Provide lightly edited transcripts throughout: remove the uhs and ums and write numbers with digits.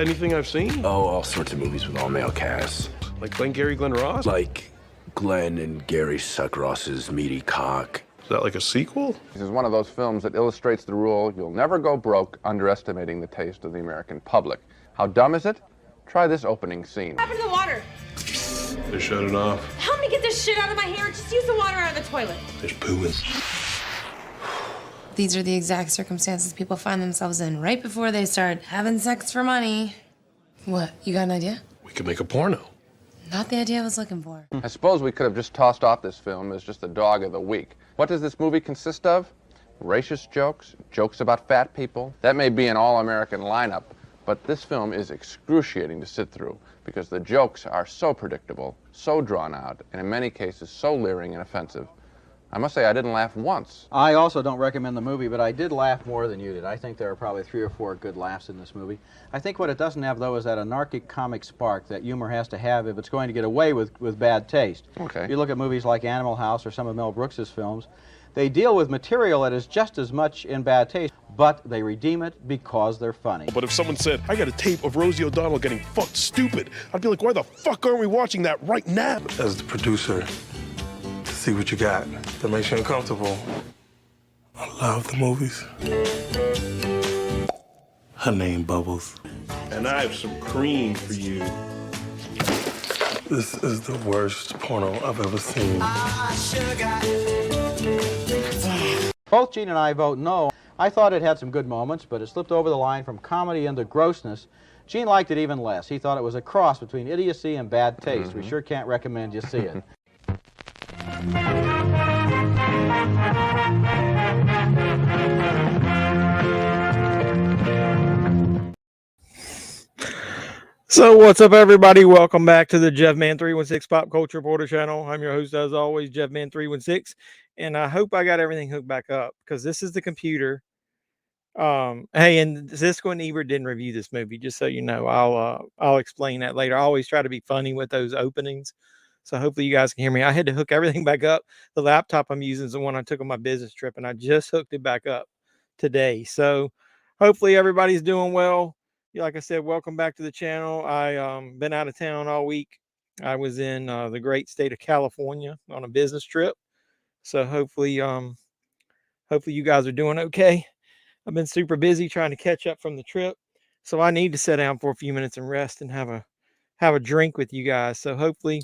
anything I've seen? Oh, all sorts of movies with all male casts. Like Glenn, Gary, Glenn Ross? Like Glenn and Gary Suckross's Meaty Cock. Is that like a sequel? This is one of those films that illustrates the rule, you'll never go broke underestimating the taste of the American public. How dumb is it? Try this opening scene. What happened to the water? They shut it off. Help me get this shit out of my hair. Just use the water out of the toilet. There's poo in. These are the exact circumstances people find themselves in right before they start having sex for money. What, you got an idea? We could make a porno. Not the idea I was looking for. I suppose we could have just tossed off this film as just a dog of the week. What does this movie consist of? Racist jokes, jokes about fat people. That may be an all-American lineup, but this film is excruciating to sit through because the jokes are so predictable, so drawn out, and in many cases so leering and offensive. I must say I didn't laugh once. I also don't recommend the movie, but I did laugh more than you did. I think there are probably 3 or 4 good laughs in this movie. I think what it doesn't have, though, is that anarchic comic spark that humor has to have if it's going to get away with bad taste. Okay. If you look at movies like Animal House or some of Mel Brooks's films, they deal with material that is just as much in bad taste, but they redeem it because they're funny. But if someone said, I got a tape of Rosie O'Donnell getting fucked stupid, I'd be like, why the fuck aren't we watching that right now? As the producer, to see what you got that makes you uncomfortable. I love the movies. Her name Bubbles. And I have some cream for you. This is the worst porno I've ever seen. Both Gene and I vote no. I thought it had some good moments, but it slipped over the line from comedy into grossness. Gene liked it even less. He thought it was a cross between idiocy and bad taste. We sure can't recommend you see it. So what's up, everybody? Welcome back to the JEFFMAN316 Pop Culture Reporter channel. I'm your host, as always, JEFFMAN316, and I hope I got everything hooked back up because this is the computer. Hey, and Siskel and Ebert didn't review this movie, just so you know. I'll explain that later. I always try to be funny with those openings, so hopefully you guys can hear me. I had to hook everything back up. The laptop I'm using is the one I took on my business trip, and I just hooked it back up today. So hopefully everybody's doing well. Like I said, welcome back to the channel. I been out of town all week. I was in the great state of California on a business trip. So hopefully you guys are doing okay. I've been super busy trying to catch up from the trip. So I need to sit down for a few minutes and rest and have a drink with you guys. So hopefully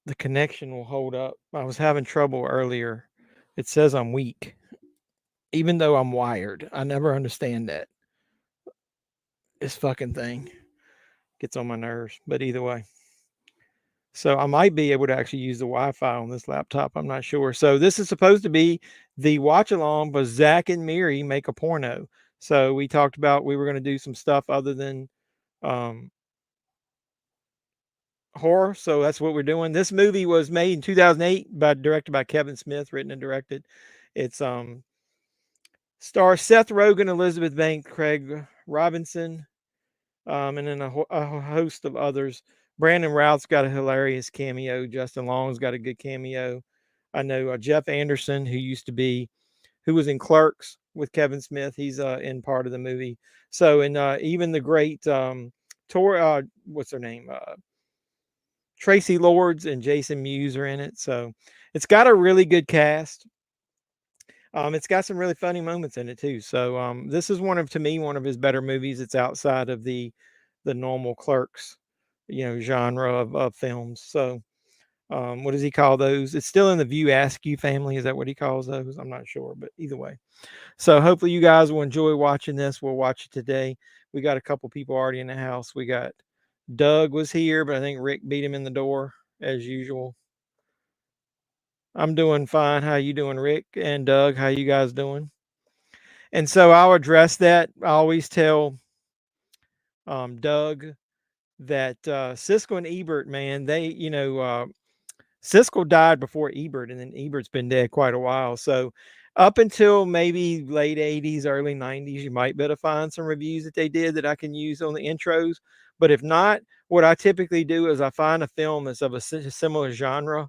the connection will hold up. I was having trouble earlier. It says I'm weak, even though I'm wired. I never understand that. This fucking thing gets on my nerves, but either way. So I might be able to actually use the Wi-Fi on this laptop. I'm not sure. So this is supposed to be the watch along, but ZACK and MIRI make a porno. So we talked about we were going to do some stuff other than horror. So that's what we're doing. This movie was made in 2008, directed by Kevin Smith, written and directed. It's stars Seth Rogen, Elizabeth Banks, Craig Robinson, and then a host of others. Brandon Routh's got a hilarious cameo. Justin Long's got a good cameo. I know Jeff Anderson, who was in Clerks with Kevin Smith. He's in part of the movie. So, and even the great what's her name? Tracy Lords and Jason Mewes are in it. So it's got a really good cast. It's got some really funny moments in it too. So this is to me one of his better movies. It's outside of the normal Clerks, genre of films. So what does he call those? It's still in the View Askew family. Is that what he calls those? I'm not sure, but either way. So hopefully you guys will enjoy watching this. We'll watch it today. We got a couple people already in the house. We got Doug was here, but I think Rick beat him in the door as usual. I'm doing fine. How you doing, Rick and Doug? How you guys doing? And so I'll address that. I always tell Doug that Siskel and Ebert, man, they, Siskel died before Ebert, and then Ebert's been dead quite a while. So up until maybe late 80s, early 90s, you might be able to find some reviews that they did that I can use on the intros. But if not, what I typically do is I find a film that's of a similar genre,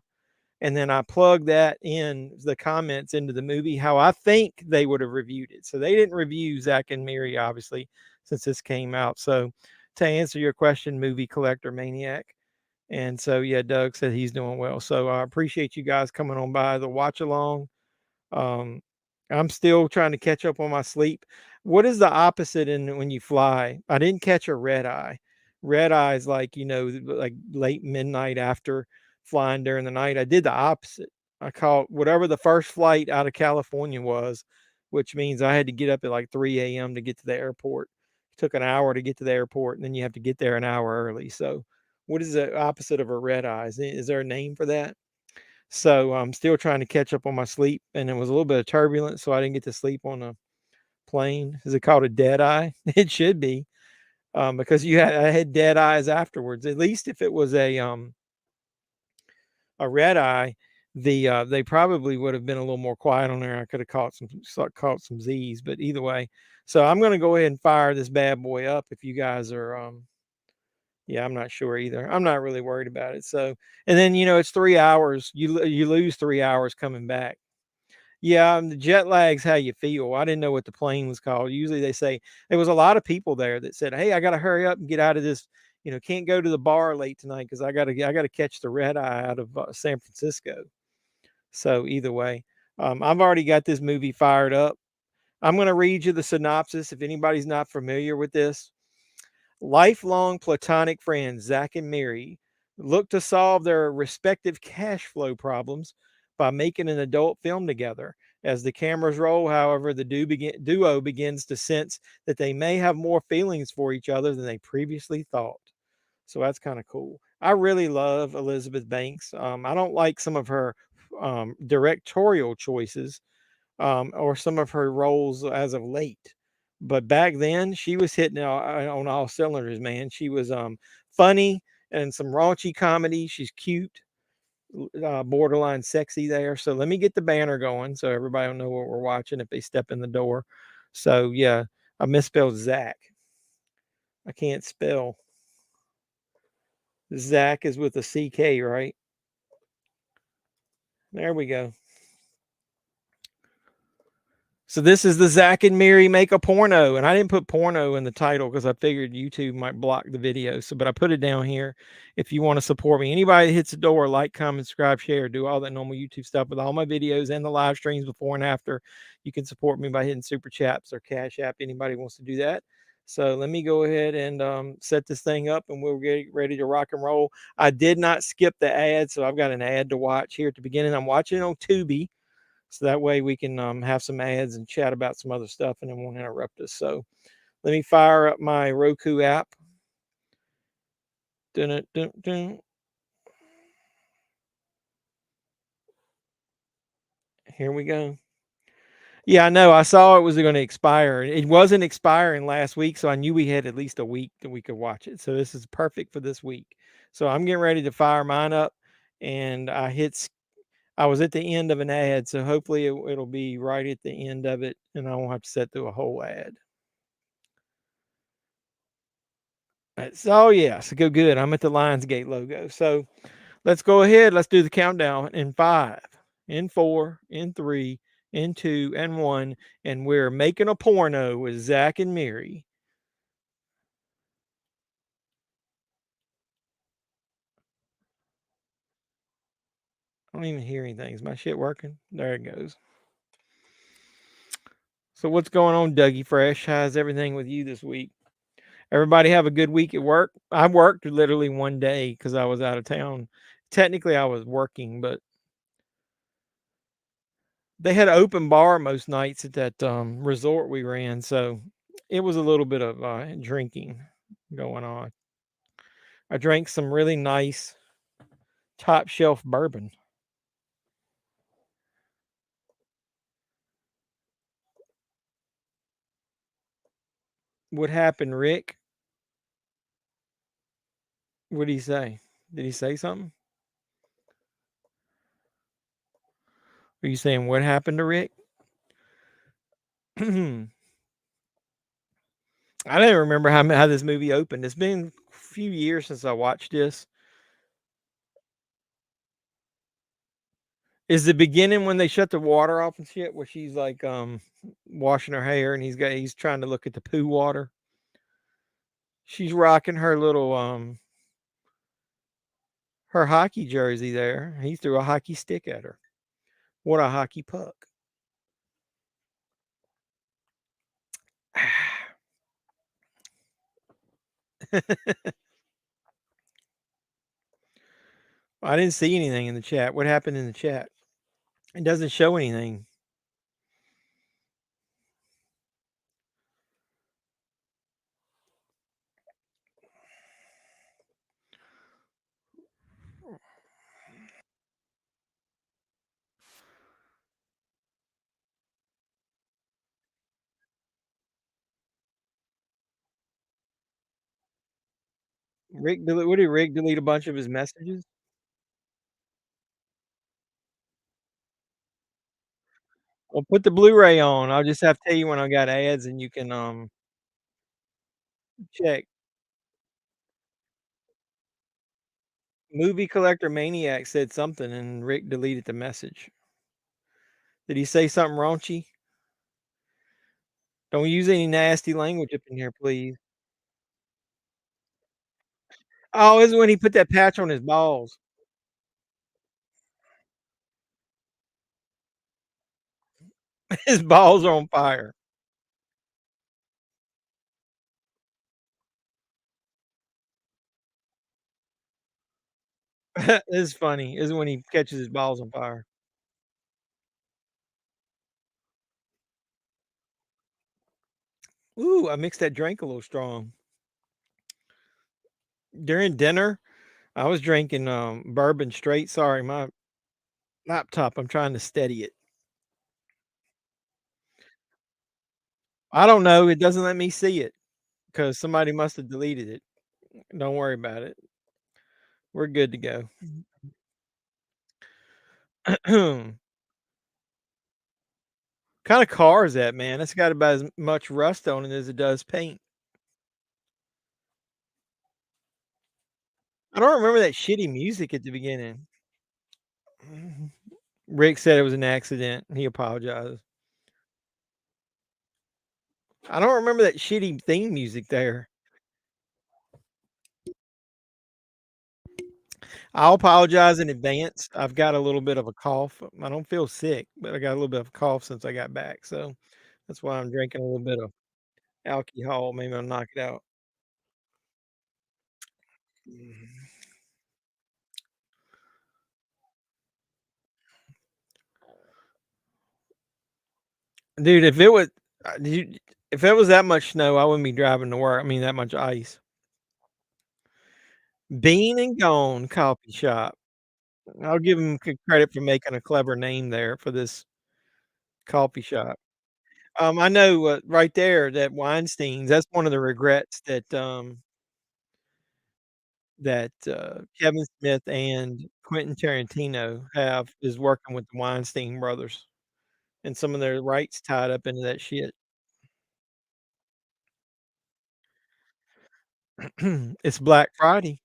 and then I plug that in the comments into the movie, how I think they would have reviewed it. So they didn't review ZACK and MIRI, obviously. since this came out. So to answer your question, movie collector maniac. And so, yeah, Doug said he's doing well. So I appreciate you guys coming on by the watch along. I'm still trying to catch up on my sleep. What is the opposite in when you fly? I didn't catch a red eye. Red eye is like, like late midnight after flying during the night. I did the opposite. I caught whatever the first flight out of California was, which means I had to get up at like 3 a.m. to get to the airport. It took an hour to get to the airport, and then you have to get there an hour early. So, what is the opposite of a red eye? Is there a name for that? So I'm still trying to catch up on my sleep, and it was a little bit of turbulence, so I didn't get to sleep on a plane. Is it called a dead eye? It should be, because I had dead eyes afterwards. At least if it was a red eye, they probably would have been a little more quiet on there. I could have caught some Z's, but either way. So I'm going to go ahead and fire this bad boy up. If you guys are, yeah, I'm not sure either. I'm not really worried about it. So, and then it's 3 hours. You lose 3 hours coming back. Yeah, the jet lag's how you feel. I didn't know what the plane was called. Usually they say there was a lot of people there that said, "Hey, I got to hurry up and get out of this. Can't go to the bar late tonight because I got to catch the red eye out of San Francisco." So either way, I've already got this movie fired up. I'm going to read you the synopsis if anybody's not familiar with this. Lifelong platonic friends, Zach and MIRI, look to solve their respective cash flow problems by making an adult film together. As the cameras roll, however, the duo begins to sense that they may have more feelings for each other than they previously thought. So that's kind of cool. I really love Elizabeth Banks. I don't like some of her directorial choices or some of her roles as of late. But back then, she was hitting on all cylinders, man. She was funny and some raunchy comedy. She's cute, borderline sexy there. So let me get the banner going so everybody will know what we're watching if they step in the door. So yeah, I misspelled Zach. I can't spell. Zach is with a CK, right? There we go. So this is the Zach and MIRI make a porno, and I didn't put porno in the title because I figured YouTube might block the video. So, but I put it down here if you want to support me. Anybody that hits the door, like, comment, subscribe, share, do all that normal YouTube stuff with all my videos and the live streams before and after. You can support me by hitting super chats or Cash App. Anybody wants to do that. So let me go ahead and set this thing up, and we'll get ready to rock and roll. I did not skip the ad, so I've got an ad to watch here at the beginning. I'm watching it on TUBI. So that way we can have some ads and chat about some other stuff, and it won't interrupt us. So let me fire up my Roku app. Dun, dun, dun. Here we go. Yeah, I know. I saw it was going to expire. It wasn't expiring last week, so I knew we had at least a week that we could watch it. So this is perfect for this week. So I'm getting ready to fire mine up, and I was at the end of an ad, so hopefully it'll be right at the end of it, and I won't have to set through a whole ad. Oh, yeah, so go good. I'm at the Lionsgate logo. So let's go ahead. Let's do the countdown in 5, in 4, in 3, in 2, and 1, and we're making a porno with Zach and MIRI. I don't even hear anything. Is my shit working? There it goes. So what's going on, Dougie Fresh? How's everything with you this week? Everybody have a good week at work? I worked literally one day because I was out of town. Technically, I was working, but they had an open bar most nights at that resort we ran. So it was a little bit of drinking going on. I drank some really nice top shelf bourbon. What happened, Rick? What did he say? Did he say something? Are you saying what happened to Rick? I don't remember how this movie opened. It's been a few years since I watched this. Is the beginning when they shut the water off and shit, where she's like washing her hair and he's trying to look at the poo water? She's rocking her little her hockey jersey there. He threw a hockey stick at her. What a hockey puck. I didn't see anything in the chat. What happened in the chat? It doesn't show anything. What did Rick delete a bunch of his messages? Well, put the Blu-ray on. I'll just have to tell you when I got ads and you can check. Movie Collector Maniac said something and Rick deleted the message. Did he say something raunchy? Don't use any nasty language up in here, please. Oh, this is when he put that patch on his balls. His balls are on fire. This is funny. This is when he catches his balls on fire. Ooh, I mixed that drink a little strong. During dinner, I was drinking bourbon straight. Sorry, my laptop, I'm trying to steady it. I don't know. It doesn't let me see it because somebody must have deleted it. Don't worry about it. We're good to go. Kind of car is that, man? It's got about as much rust on it as it does paint. I don't remember that shitty music at the beginning. Rick said it was an accident. He apologized. I don't remember that shitty theme music there. I'll apologize in advance. I've got a little bit of a cough. I don't feel sick, but I got a little bit of a cough since I got back. So that's why I'm drinking a little bit of alcohol. Maybe I'll knock it out. Dude, if it was, if it was that much snow, I wouldn't be driving to work. I mean, that much ice. Bean and Gone Coffee Shop. I'll give him credit for making a clever name there for this coffee shop. I know right there that Weinstein's. That's one of the regrets that Kevin Smith and Quentin Tarantino have is working with the Weinstein brothers and some of their rights tied up into that shit. It's Black Friday.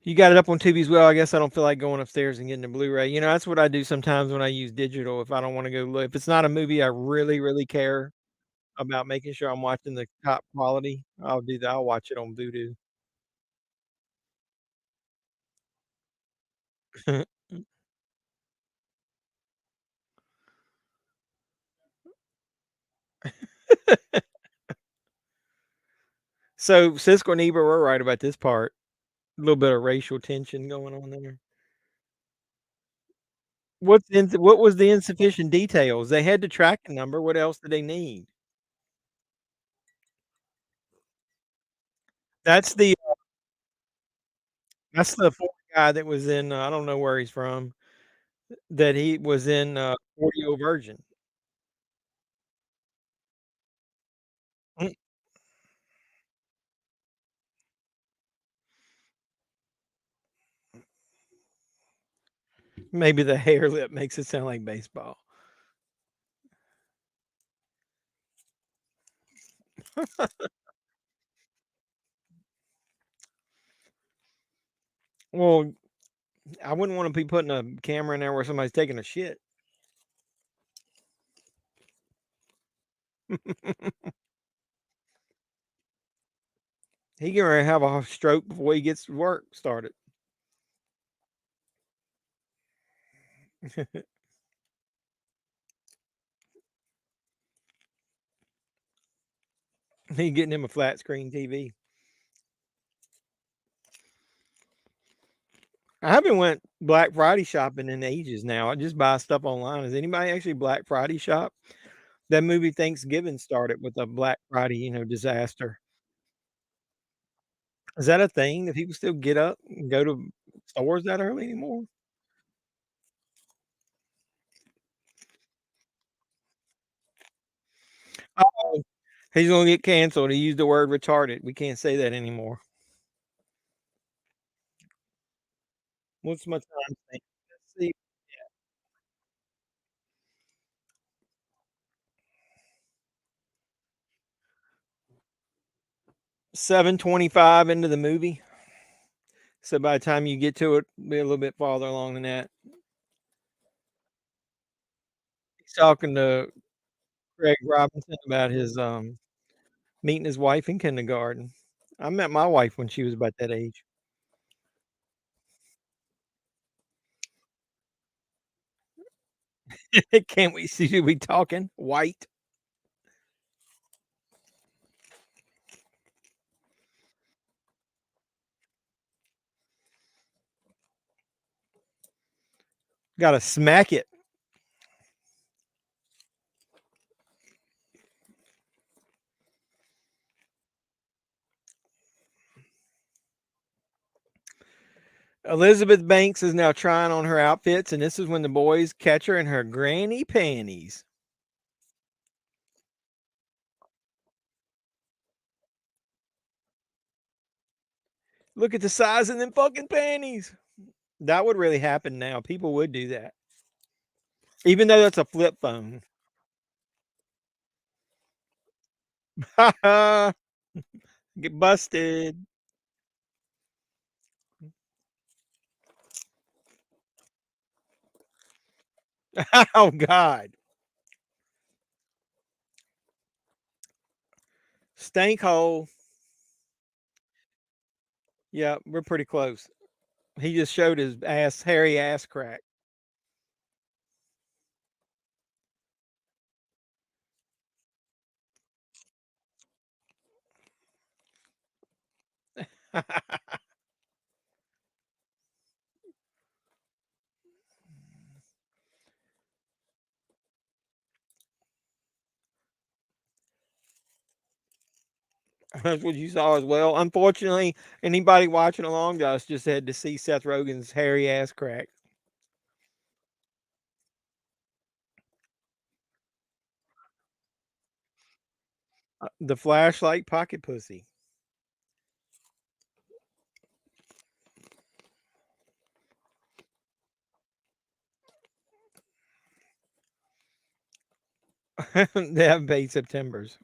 You got it up on Tubi as well. I guess I don't feel like going upstairs and getting a Blu-ray. You know, that's what I do sometimes when I use digital. If I don't want to go look, if it's not a movie I really, really care about making sure I'm watching the top quality, I'll do that. I'll watch it on Vudu. So Siskel and Ebert were right about this part. A little bit of racial tension going on there. What was the insufficient details? They had the tracking number. What else did they need? That's the that's the foreign guy that was in. I don't know where he's from. That he was in 40 Virgin. Mm, maybe the hair lip makes it sound like baseball. Well, I wouldn't want to be putting a camera in there where somebody's taking a shit. He gonna have a stroke before he gets work started. He getting him a flat screen TV. I haven't went Black Friday shopping in ages now. I just buy stuff online. Does anybody actually Black Friday shop? That movie Thanksgiving started with a Black Friday, disaster. Is that a thing that people still get up and go to stores that early anymore? Oh, he's gonna get canceled. He used the word retarded. We can't say that anymore. What's my time thing? Let's see. 7:25 into the movie. So by the time you get to it, be a little bit farther along than that. He's talking to Craig Robinson about his meeting his wife in kindergarten. I met my wife when she was about that age. Can't we see who we talking? White. Gotta smack it. Elizabeth Banks is now trying on her outfits, and this is when the boys catch her in her granny panties. Look at the size of them fucking panties. That would really happen now. People would do that. Even though that's a flip phone. Get busted. Oh God. Stank hole. Yeah, we're pretty close. He just showed his ass, hairy ass crack. That's what you saw as well. Unfortunately, anybody watching along to us just had to see Seth Rogen's hairy ass crack. The flashlight pocket pussy. They have paid September's.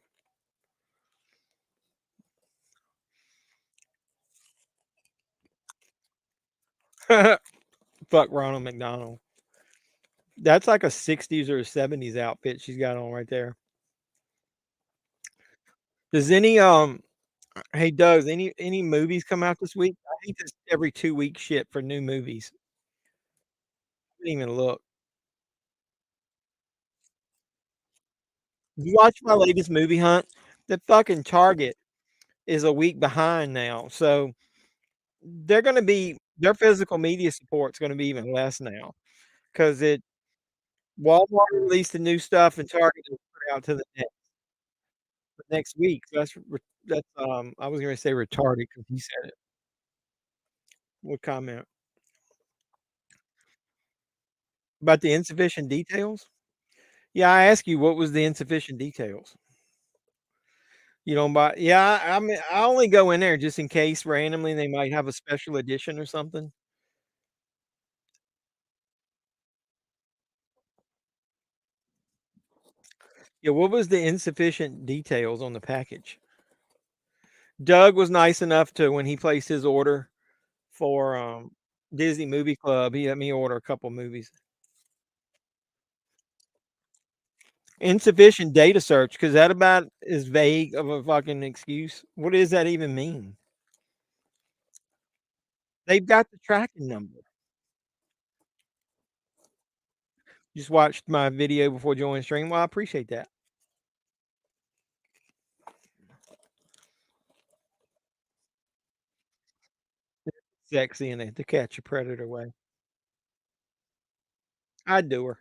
Fuck Ronald McDonald. That's like a 60s or 70s outfit she's got on right there. Does any hey Doug, any movies come out this week? I hate this every 2 week shit for new movies. I didn't even look. You watch my latest movie hunt? The fucking Target is a week behind now. So they're gonna be their physical media support's gonna be even less now. Cause it Walmart released the new stuff and Target will put it out to the next week. So that's I was gonna say retarded because he said it. What comment? About the insufficient details? Yeah, I asked you what was the insufficient details. You don't buy yeah, I mean, I only go in there just in case randomly they might have a special edition or something. Yeah, what was the insufficient details on the package? Doug was nice enough to when he placed his order for Disney Movie Club. He let me order a couple movies. Insufficient data search, because that about as vague of a fucking excuse. What does that even mean? They've got the tracking number. Just watched my video before joining the stream. Well, I appreciate that. Sexy in it to catch a predator way. I'd do her.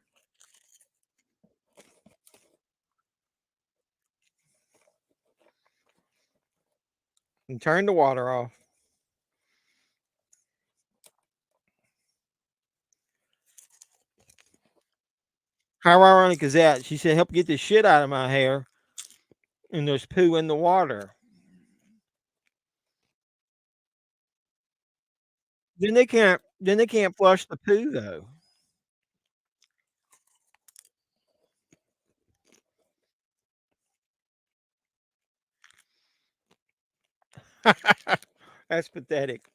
And turn the water off. How ironic is that? She said, help get the shit out of my hair. And there's poo in the water. Then they can't flush the poo though. That's pathetic.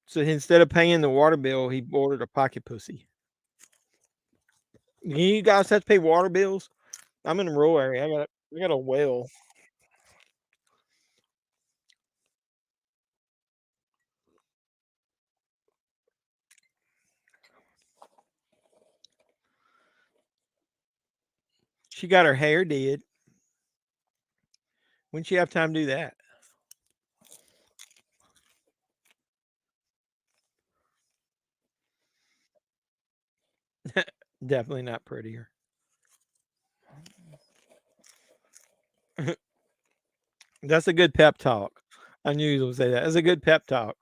So instead of paying the water bill, he ordered a pocket pussy. You guys have to pay water bills? I'm in a rural area. I got a well. She got her hair did. When'd she have time to do that? Definitely not prettier. That's a good pep talk. I knew you would say that. That's a good pep talk.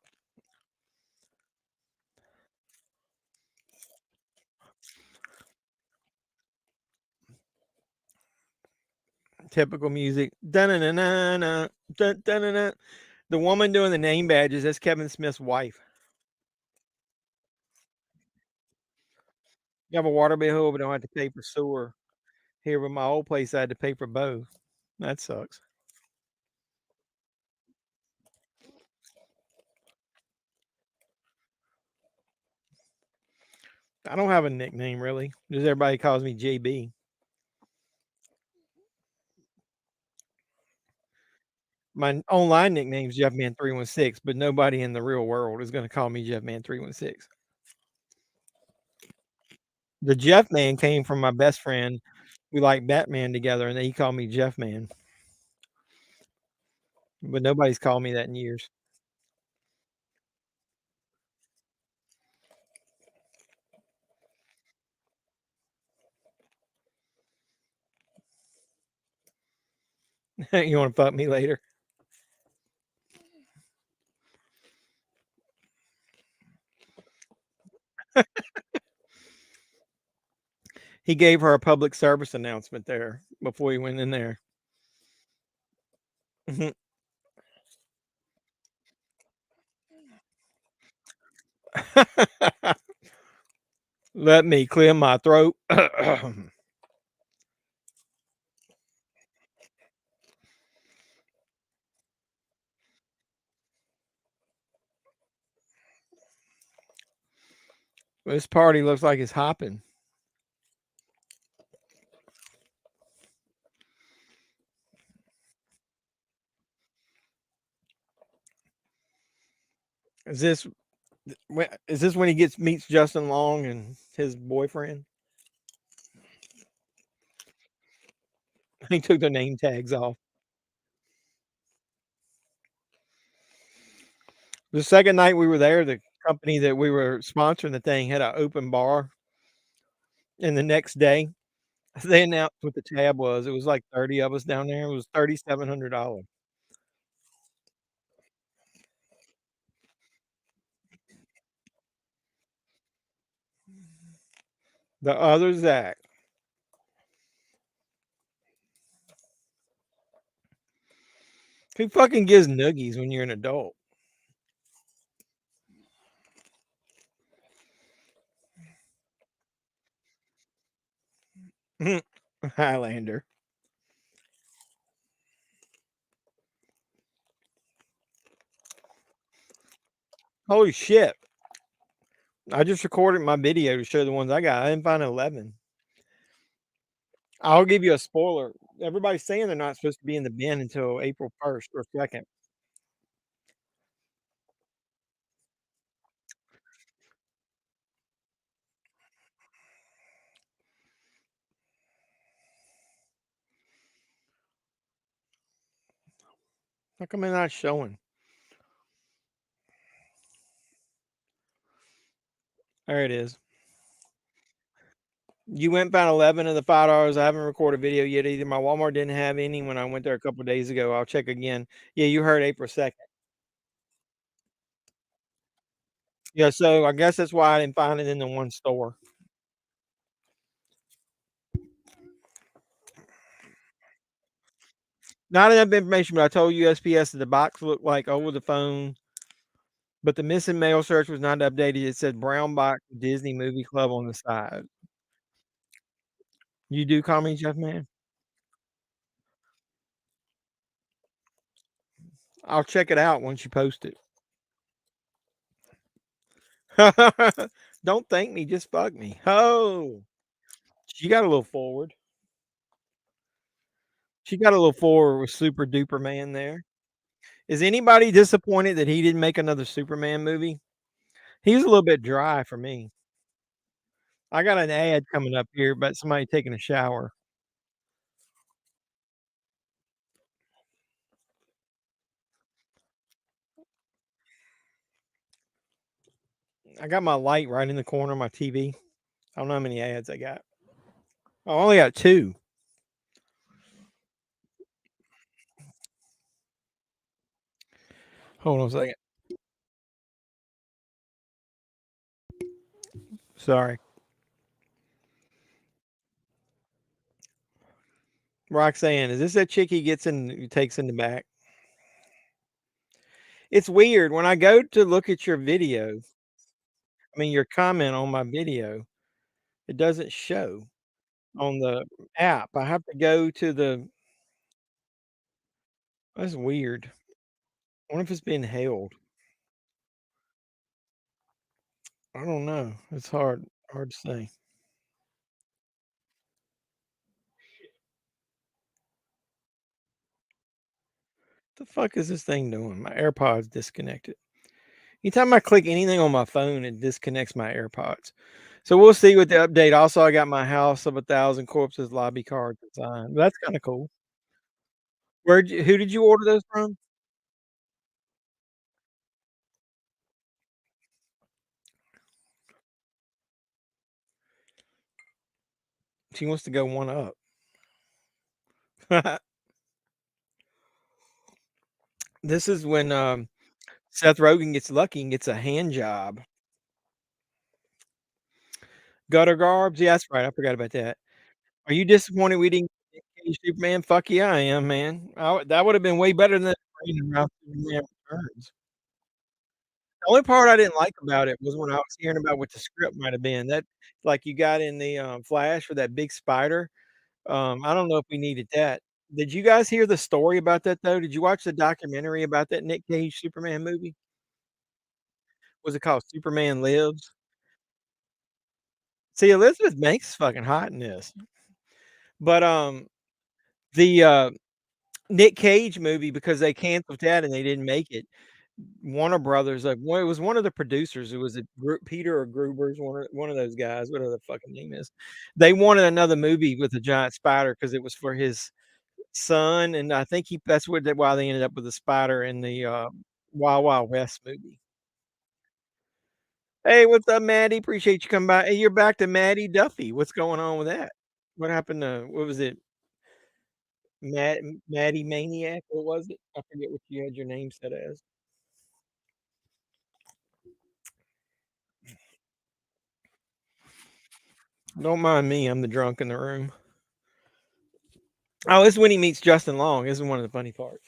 Typical music. Dun-na-na-na-na, dun-dun-na-na. The woman doing the name badges, that's Kevin Smith's wife. You have a water bill, but don't have to pay for sewer. Here with my old place, I had to pay for both. That sucks. I don't have a nickname really. Just everybody calls me JB. My online nickname is JEFFMAN316, but nobody in the real world is going to call me JEFFMAN316. The Jeff Man came from my best friend. We like Batman together, and he called me Jeff Man. But nobody's called me that in years. You want to fuck me later? He gave her a public service announcement there before he went in there. Mhm. Let me clear my throat. This party looks like it's hopping. Is this when he meets Justin Long and his boyfriend? He took their name tags off. The second night we were there, the company that we were sponsoring the thing had an open bar. And the next day, they announced what the tab was. It was like 30 of us down there. It was $3,700. The other Zach. Who fucking gives noogies when you're an adult? Highlander. Holy shit. I just recorded my video to show the ones I got. I didn't find 11. I'll give you a spoiler. Everybody's saying they're not supposed to be in the bin until April 1st or 2nd. How come they're not showing? There it is. You went and found 11 of the $5. I haven't recorded a video yet either. My Walmart didn't have any when I went there a couple of days ago. I'll check again. Yeah, you heard April 2nd. Yeah, so I guess that's why I didn't find it in the one store. Not enough information, but I told USPS that the box looked like over the phone, but the missing mail search was not updated. It said brown box Disney Movie Club on the side. You do call me Jeff Man? I'll check it out once you post it. Don't thank me, just fuck me. Oh, she got a little forward. She got a little forward with Super Duper Man there. Is anybody disappointed that he didn't make another Superman movie? He was a little bit dry for me. I got an ad coming up here about somebody taking a shower. I got my light right in the corner of my TV. I don't know how many ads I got. I only got 2. Hold on a second. Sorry. Roxanne, is this that chick he gets in, he takes in the back? It's weird when I go to look at your video. I mean, your comment on my video, it doesn't show on the app. I have to go to the. That's weird. I wonder if it's being held. I don't know. It's hard to say. The fuck is this thing doing? My AirPods disconnected. Anytime I click anything on my phone, it disconnects my AirPods. So we'll see with the update. Also, I got my House of 1,000 Corpses lobby card design. That's kind of cool. Who did you order those from? She wants to go one up. This is when Seth Rogen gets lucky and gets a hand job. Gutter Garbs, yeah, that's right. I forgot about that. Are you disappointed we didn't get Cage Superman? Fuck yeah, I am, man. That would have been way better than Brandon Routh Superman Returns. The only part I didn't like about it was when I was hearing about what the script might have been. That like you got in the Flash with that big spider. I don't know if we needed that. Did you guys hear the story about that though? Did you watch the documentary about that Nick Cage Superman movie? Was it called Superman Lives? See, Elizabeth Banks is fucking hot in this. But the Nick Cage movie, because they canceled that and they didn't make it. Warner Brothers, like, well, it was one of the producers. It was a Peter or Gruber's, one of those guys, whatever the fucking name is. They wanted another movie with a giant spider because it was for his son, and I think that's why they ended up with the spider in the Wild Wild West movie. Hey, what's up, Maddie? Appreciate you coming by. Hey, you're back to Maddie Duffy. What's going on with that? What happened to what was it? Maddie Maniac? What was it? I forget what you had your name set as. Don't mind me. I'm the drunk in the room. Oh, this is when he meets Justin Long. This is one of the funny parts.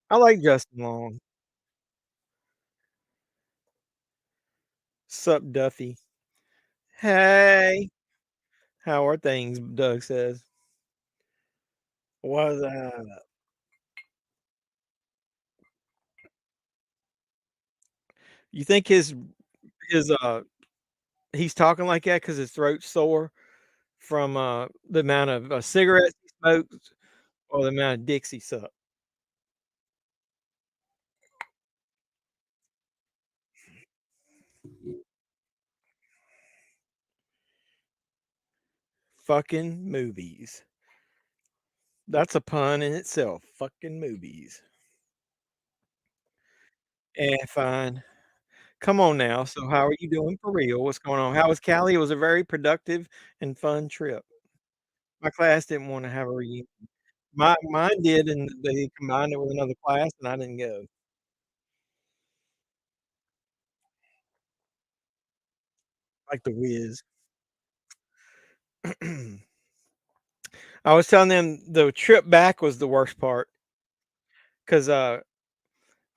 I like Justin Long. Sup, Duffy? Hey, how are things? Doug says. What's up? You think his he's talking like that because his throat's sore from, the amount of, cigarettes he smokes or the amount of dicks he sucked? Fucking movies. That's a pun in itself, fucking movies. Fine. Come on now, so how are you doing for real? What's going on? How was Cali? It was a very productive and fun trip. My class didn't wanna have a reunion. Mine did, and they combined it with another class, and I didn't go. Like The Wiz. I was telling them the trip back was the worst part 'cause, I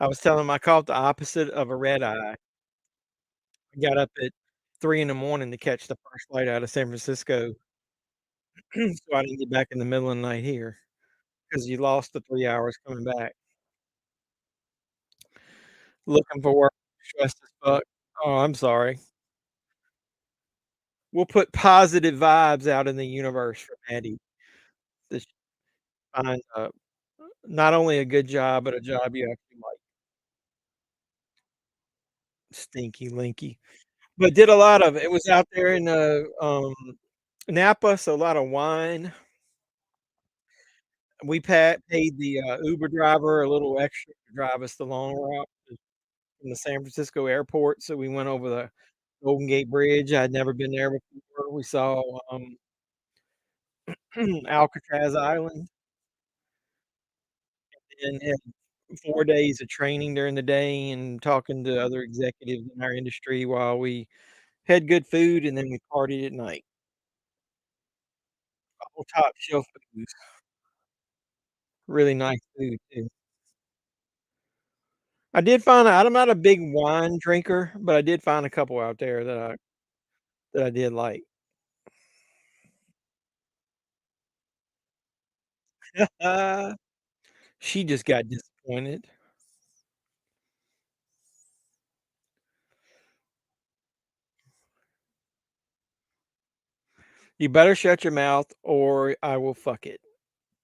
was telling them I caught the opposite of a red eye. I got up at 3 in the morning to catch the first flight out of San Francisco, so I didn't get back in the middle of the night here because you lost the 3 hours coming back. Looking for work, stressed as fuck. Oh, I'm sorry. We'll put positive vibes out in the universe for Maddie that she finds not only a good job, but a job you actually like. Stinky Linky. But did a lot of it was out there in, Napa, so a lot of wine. We paid the, Uber driver a little extra to drive us the long route from the San Francisco airport, so we went over the Golden Gate Bridge. I'd never been there before. We saw, Alcatraz Island and had 4 days of training during the day and talking to other executives in our industry while we had good food, and then we partied at night. All top shelf booze. Really nice food too. I did find out I'm not a big wine drinker, but I did find a couple out there that I did like. She just got disappointed. You better shut your mouth or I will fuck it.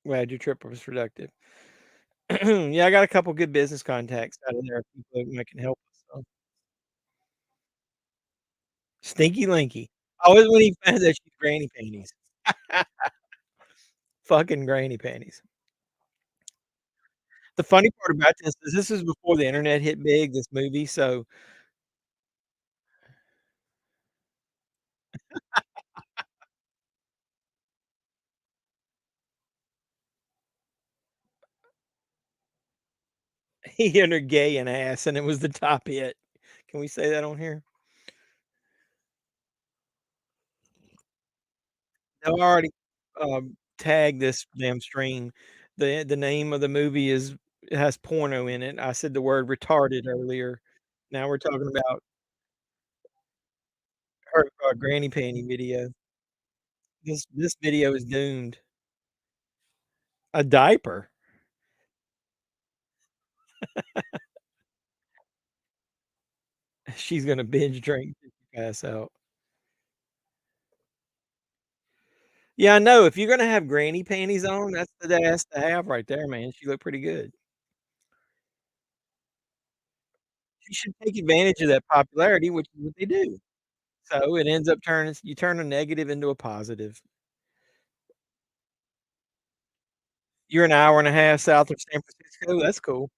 Glad your trip was productive. Yeah, I got a couple good business contacts out of there, people that can help us, so. Stinky Linky. Always when he finds that she's granny panties. Fucking granny panties. The funny part about this is before the internet hit big, this movie, so he entered gay and ass, and it was the top hit. Can we say that on here? I already, tagged this damn stream. The name of the movie is it has porno in it. I said the word retarded earlier. Now we're talking about her, granny panty video. This video is doomed. A diaper? She's gonna binge drink till she pass out. Yeah, I know. If you're gonna have granny panties on, that's the ass to have right there, man. She looked pretty good. She should take advantage of that popularity, which is what they do. So it ends up turning you turn a negative into a positive. You're an hour and a half south of San Francisco, that's cool.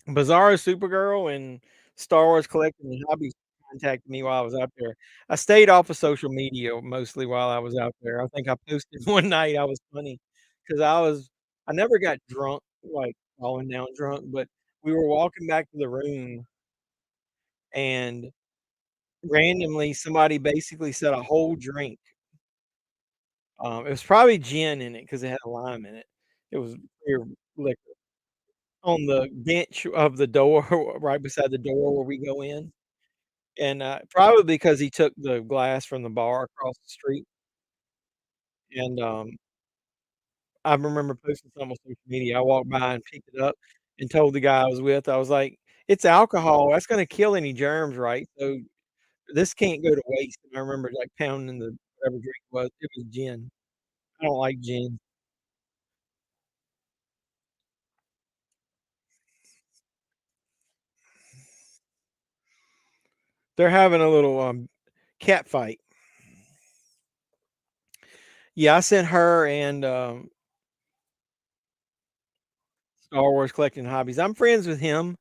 Bizarro Supergirl and Star Wars Collecting and Hobbies contacted me while I was out there. I stayed off of social media mostly while I was out there. I think I posted one night, I was funny because I never got drunk, like, falling down drunk, but we were walking back to the room, and randomly, somebody basically said a whole drink. It was probably gin in it because it had a lime in it. It was clear liquor on the bench of the door, right beside the door where we go in, and, probably because he took the glass from the bar across the street, and, I remember posting something on social media. I walked by and picked it up and told the guy I was with, I was like, It's alcohol. That's gonna kill any germs, right? So this can't go to waste. And I remember like pounding the whatever drink it was. It was gin. I don't like gin. They're having a little cat fight. Yeah, I sent her and Star Wars collecting hobbies. I'm friends with him,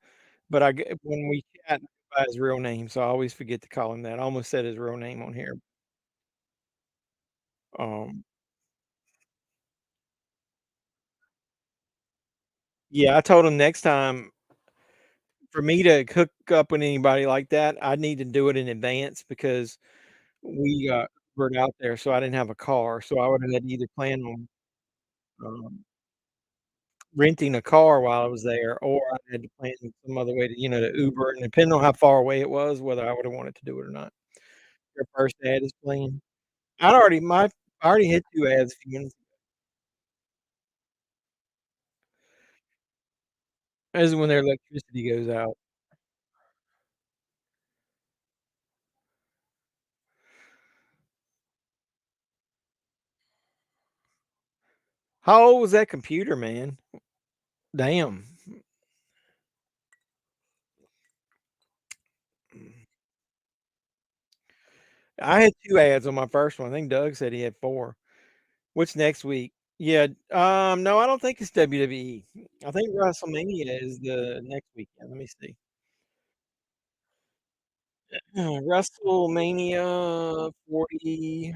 but when we chat by his real name, so I always forget to call him that. I almost said his real name on here. Um, yeah, I told him next time for me to hook up with anybody like that, I need to do it in advance because we got Ubered out there, so I didn't have a car, so I would have had to either plan on um, renting a car while I was there, or I had to plan some other way to, to Uber, and depending on how far away it was, whether I would have wanted to do it or not. Your first ad is playing. I already hit 2 ads a few minutes ago. This is when their electricity goes out. How old was that computer, man? Damn. I had 2 ads on my first one. I think Doug said he had 4. What's next week? Yeah, no, I don't think it's WWE. I think WrestleMania is the next weekend. Let me see. WrestleMania 40,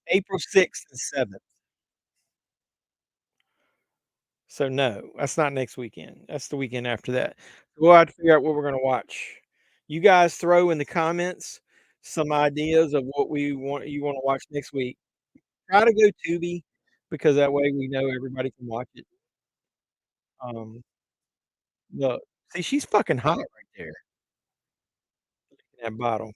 April 6th and 7th. So no, that's not next weekend. That's the weekend after that. We'll have to figure out what we're gonna watch. You guys throw in the comments some ideas of what you wanna watch next week. Try to go Tubi because that way we know everybody can watch it. Um, look, see, she's fucking hot right there in that bottle.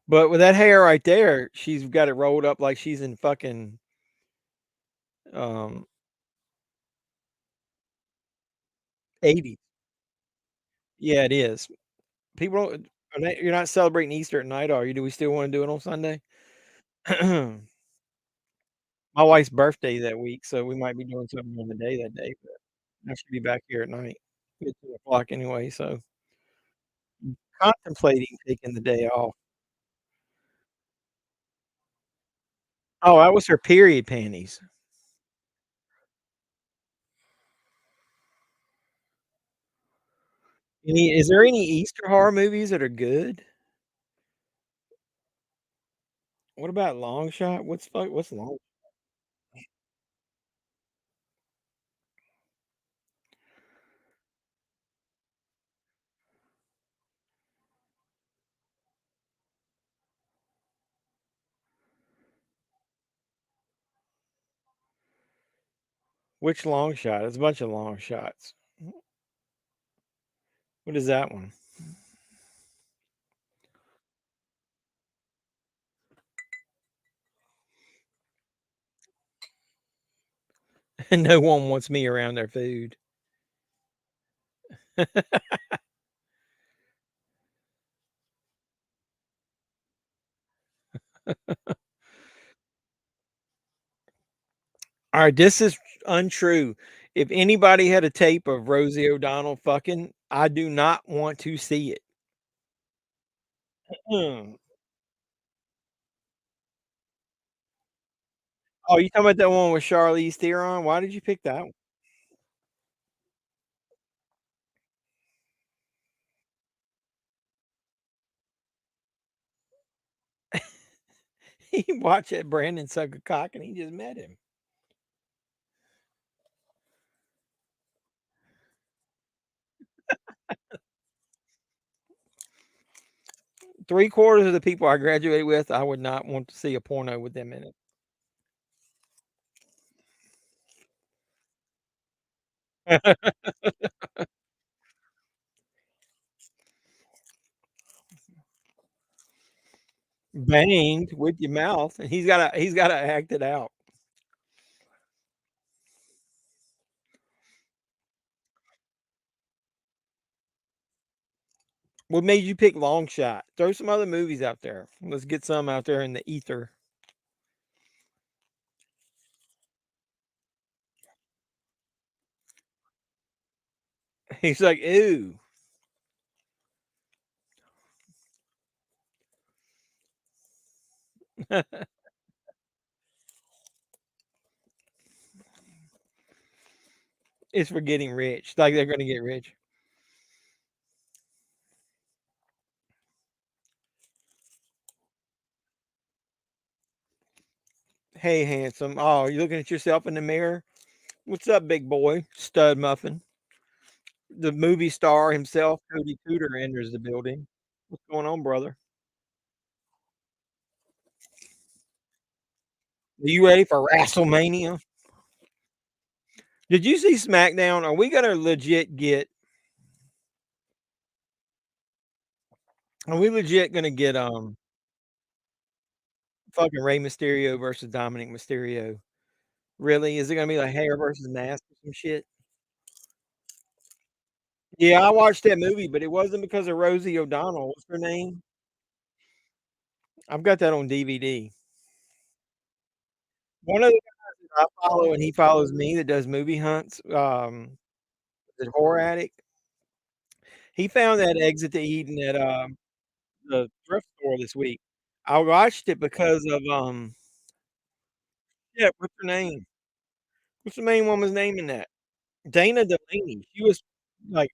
But with that hair right there, she's got it rolled up like she's in fucking um 80s. Yeah, it is. People don't you're not celebrating Easter at night, are you? Do we still wanna do it on Sunday? My wife's birthday that week, so we might be doing something on the day that day, but I should be back here at night at 2 o'clock anyway, so contemplating taking the day off. Oh, that was her period panties. Is there any Easter horror movies that are good? What about Long Shot? What's Long which Long Shot? There's a bunch of long shots. What is that one? No one wants me around their food. Alright, this is untrue. If anybody had a tape of Rosie O'Donnell fucking, I do not want to see it. Mm. Oh, you talking about that one with Charlize Theron? Why did you pick that one? He watched that Brandon suck a cock and he just met him. 3/4 of the people I graduated with, I would not want to see a porno with them in it. Banged with your mouth, and he's gotta act it out. What made you pick Long Shot? Throw some other movies out there. Let's get some out there in the ether. He's like, "Ooh." It's for getting rich, like they're gonna get rich. "Hey, handsome. Oh, you looking at yourself in the mirror? What's up, big boy? Stud muffin." The movie star himself, Cody Cooter, enters the building. "What's going on, brother? Are you ready for WrestleMania?" Did you see SmackDown? Are we gonna legit get are we legit gonna get, fucking Rey Mysterio versus Dominic Mysterio? Really? Is it gonna be like hair versus mask or some shit? Yeah, I watched that movie, but it wasn't because of Rosie O'Donnell. What's her name? I've got that on DVD. One of the guys that I follow and he follows me that does movie hunts, the Horror Addict, he found that Exit to Eden at, the thrift store this week. I watched it because of, yeah, what's her name? What's the main woman's name in that? Dana Delaney. She was, like,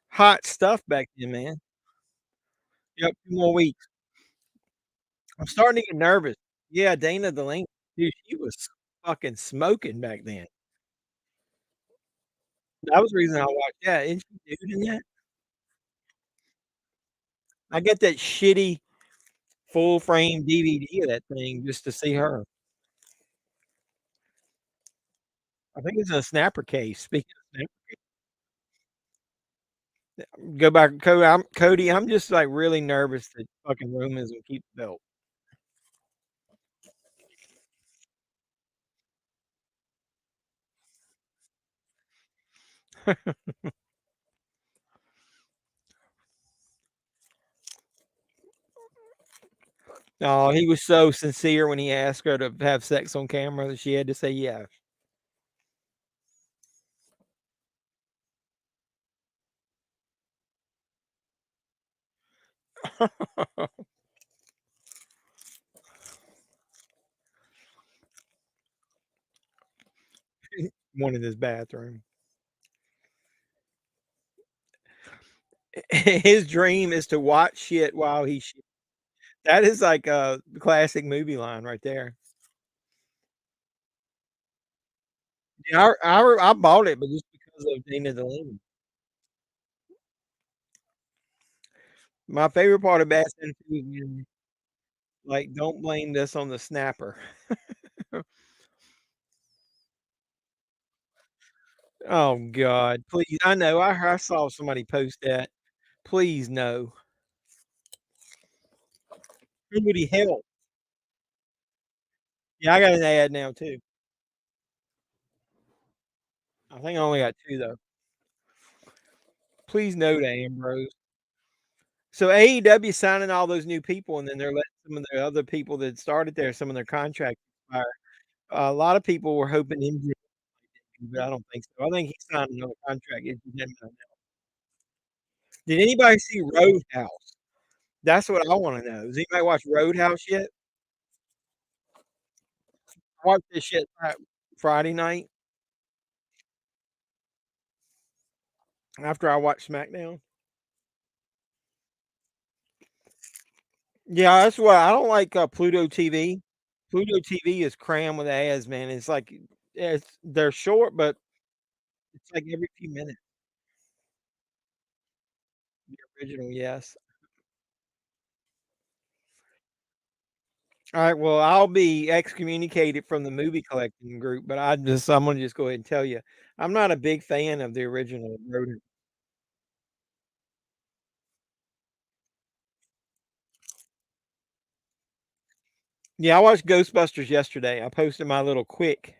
hot stuff back then, man. Yep, 2 more weeks. I'm starting to get nervous. Yeah, Dana Delaney. Dude, she was fucking smoking back then. That was the reason I watched that. Isn't she nude in that? I get that shitty full frame DVD of that thing just to see her. I think it's in a snapper case. Speaking of snap go back, Cody, I'm just, like, really nervous that fucking Romans will keep the belt. Oh, he was so sincere when he asked her to have sex on camera that she had to say yes. One in his bathroom. His dream is to watch shit while he shit. That is like a classic movie line right there. Yeah, I bought it, but just because of Dana Delaney. My favorite part of Bass End Food is, like, don't blame this on the snapper. Oh god, please, I know, I saw somebody post that. Please, no. Who would he help? Yeah, I got an ad now too. I think I only got 2 though. Please no to Ambrose. So AEW signing all those new people, and then they're letting some of the other people that started there, some of their contracts expire. A lot of people were hoping MJ, but I don't think so. I think he signed another contract. It didn't matter. Did anybody see Roadhouse? That's what I wanna know. Has anybody watched Roadhouse yet? I watched this shit Friday night after I watched SmackDown. Yeah, that's why I don't like, Pluto TV. Pluto TV is crammed with ads, man. It's like they're short, but it's like every few minutes. The original, yes. Alright, well, I'll be excommunicated from the movie collecting group, but I'm gonna just go ahead and tell you, I'm not a big fan of the original Road. Yeah, I watched Ghostbusters yesterday. I posted my little quick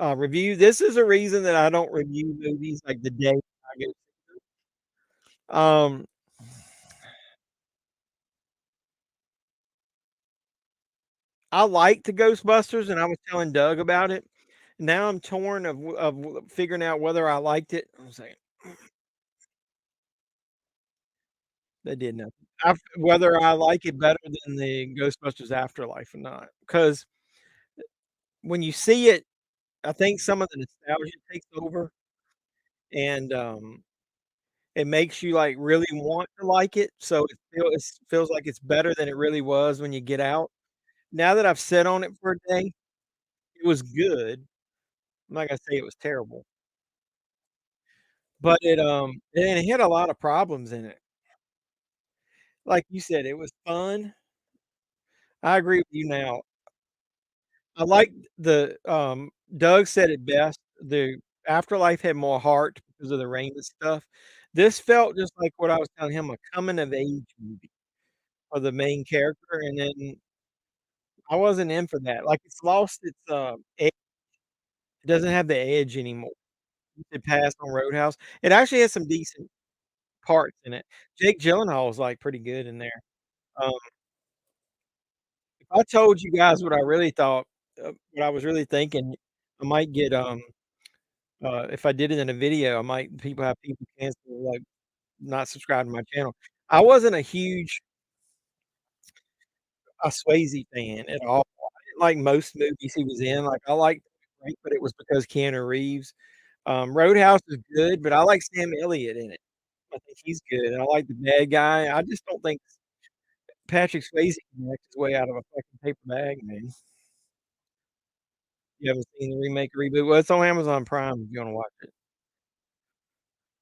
review. This is a reason that I don't review movies like the day I go. Um, I liked the Ghostbusters, and I was telling Doug about it. Now I'm torn of figuring out whether I liked it. I was like, they did nothing. Whether I like it better than the Ghostbusters Afterlife or not, because when you see it, I think some of the nostalgia takes over, and it makes you like really want to like it. So it feels like it's better than it really was when you get out. Now that I've sat on it for a day, it was good. I'm not gonna say it was terrible, but and it had a lot of problems in it. Like you said, it was fun. I agree with you now. I like Doug said it best, the Afterlife had more heart because of the rain and stuff. This felt just like what I was telling him, a coming of age movie for the main character, and then I wasn't in for that. Like, it's lost its, edge. It doesn't have the edge anymore. It passed on Roadhouse. It actually has some decent parts in it. Jake Gyllenhaal is, like, pretty good in there. Um, if I told you guys what I really thought, what I was really thinking, I might get, if I did it in a video, I might people have people cancel, like, not subscribe to my channel. I wasn't a huge, Swayze fan at all. I didn't like most movies he was in, like, I liked Frank, but it was because Keanu Reeves. Roadhouse is good, but I like Sam Elliott in it. I think he's good, and I like the bad guy. I just don't think Patrick Swayze can act his way out of a fucking paper bag, man. You haven't seen the remake or reboot? Well, it's on Amazon Prime if you wanna watch it.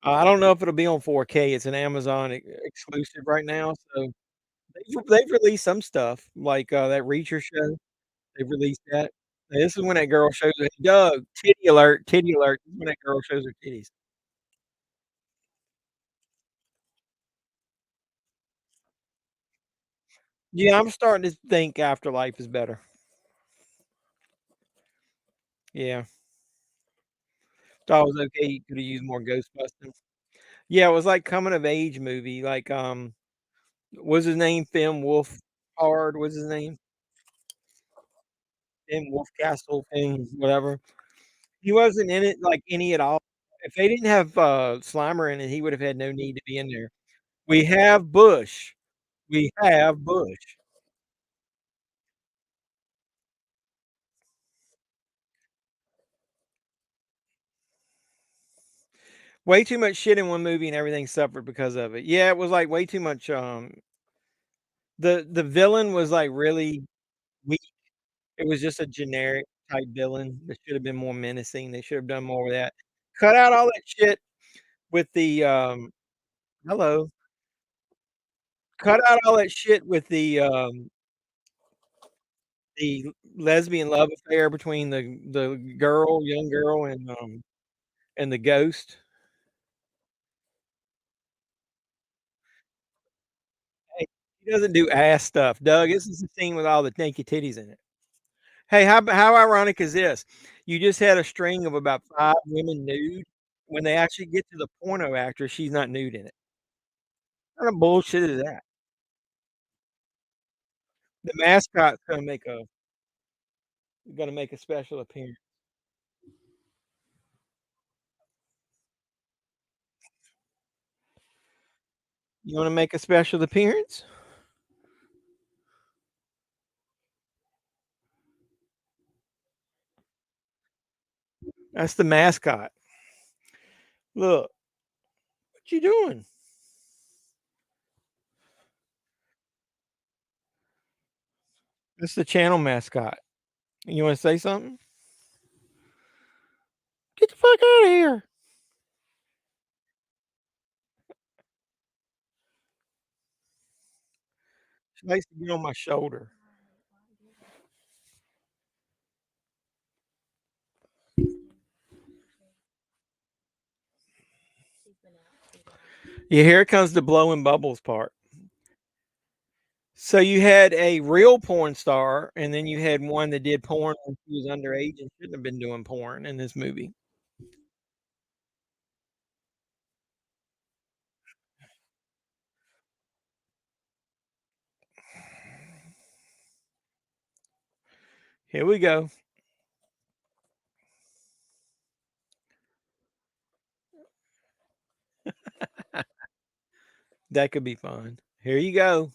I don't know if it'll be on 4K. It's an Amazon exclusive right now, so they've released some stuff, like, that Reacher show. They've released that. And this is when that girl shows her Doug, titty alert. This is when that girl shows her titties. Yeah, I'm starting to think Afterlife is better. Yeah. Thought it was okay, you coulda used more Ghostbusters. Yeah, it was like coming of age movie, like, what's his name? Finn Wolfhard, what's his name? Finn Wolfcastle, Finn whatever. He wasn't in it like any at all. If they didn't have, Slimer in it, he would have had no need to be in there. We have Bush. We have Bush. Way too much shit in one movie and everything suffered because of it. Yeah, it was, like, way too much, the villain was, like, really weak. It was just a generic type villain that should have been more menacing. They should have done more with that. Cut out all that shit with the, hello. Cut out all that shit with the lesbian love affair between the young girl, and the ghost. Hey, he doesn't do ass stuff. Doug, this is the scene with all the naked titties in it. Hey, how ironic is this? You just had a string of about 5 women nude. When they actually get to the porno actress, she's not nude in it. What kind of bullshit is that? The mascot's gonna make a special appearance. You wanna make a special appearance? That's the mascot. Look, what you doing? That's the channel mascot. You wanna say something? Get the fuck out of here. She likes to get on my shoulder. Yeah, here comes the blowing bubbles part. So you had a real porn star, and then you had one that did porn when she was underage and shouldn't have been doing porn in this movie. Here we go. That could be fun. Here you go.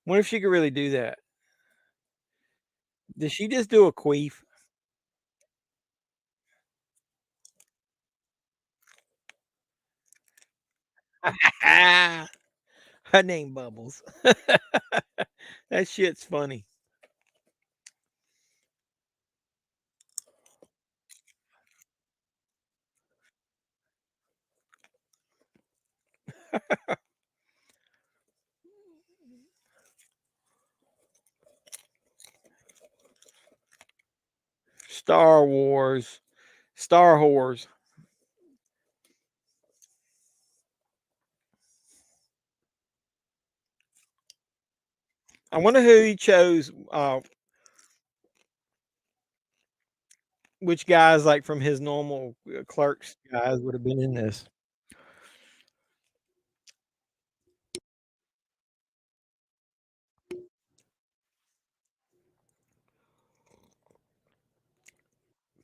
Wonder if she could really do that. Did she just do a queef? Her name Bubbles. That shit's funny. Star Wars. Star Whores. I wonder who he chose. Which guys, like from his normal clerks guys, would have been in this.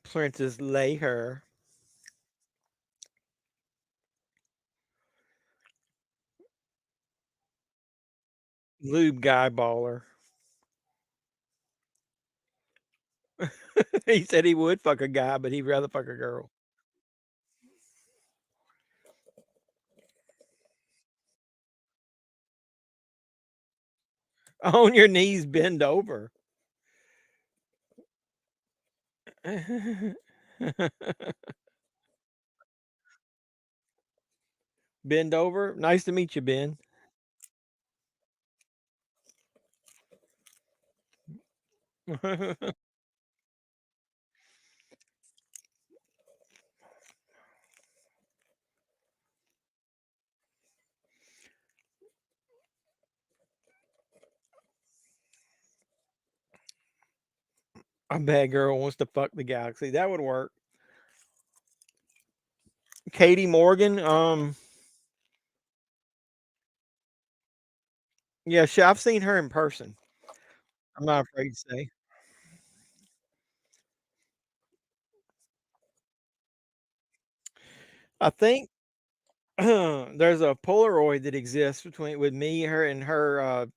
Princess Leia. Lube guy baller. He said he would fuck a guy, but he'd rather fuck a girl. On your knees, bend over. Bend over. Nice to meet you, Ben. A bad girl wants to fuck the galaxy. That would work. Katie Morgan. Yeah, I've seen her in person. I'm not afraid to say. I think there's a Polaroid that exists between with me, her, and her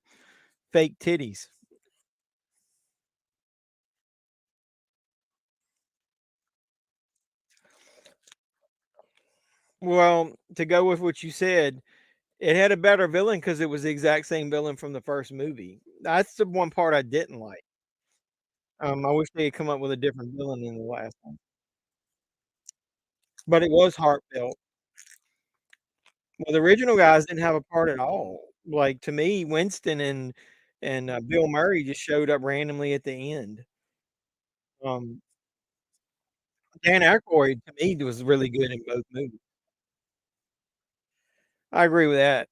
fake titties. Well, to go with what you said, it had a better villain because it was the exact same villain from the first movie. That's the one part I didn't like. I wish they had come up with a different villain in the last one, but it was heartfelt. Well, the original guys didn't have a part at all. Like to me, Winston and Bill Murray just showed up randomly at the end. Um, Dan Aykroyd to me was really good in both movies. I agree with that.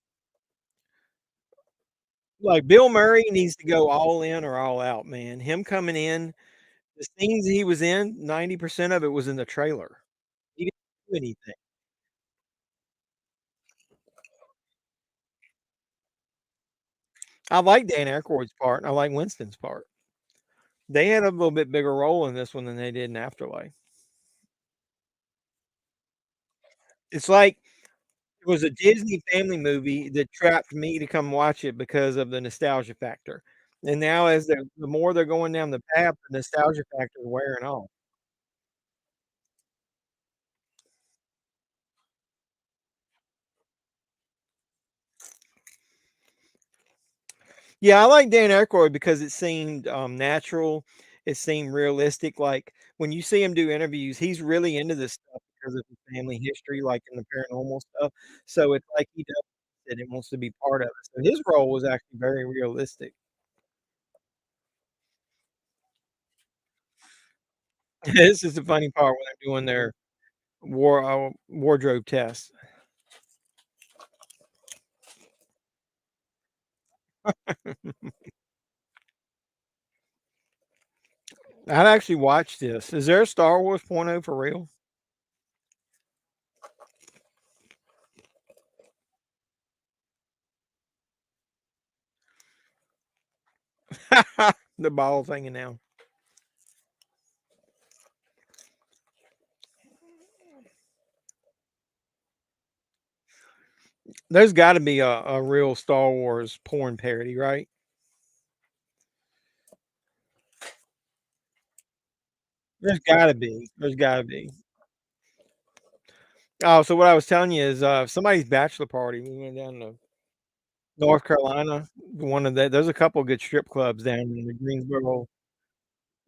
Like Bill Murray needs to go all in or all out, man. Him coming in, the scenes he was in, 90% of it was in the trailer. He didn't do anything. I like Dan Aykroyd's part, and I like Winston's part. They had a little bit bigger role in this one than they did in Afterlife. It's like it was a Disney family movie that trapped me to come watch it because of the nostalgia factor. And now as the more they're going down the path, the nostalgia factor is wearing off. Yeah, I like Dan Aykroyd because it seemed, natural, it seemed realistic, like, when you see him do interviews, he's really into this stuff because of his family history, like, in the paranormal stuff, so it's like he does it and wants to be part of it, so his role was actually very realistic. This is the funny part when they're doing their wardrobe test. I'd actually watch this. Is there a Star Wars porno for real? The ball's hanging out. There's got to be a real Star Wars porn parody, right? There's got to be. There's got to be. Oh, so what I was telling you is somebody's bachelor party. We went down to North Carolina. One of the there's a couple of good strip clubs down in the Greensboro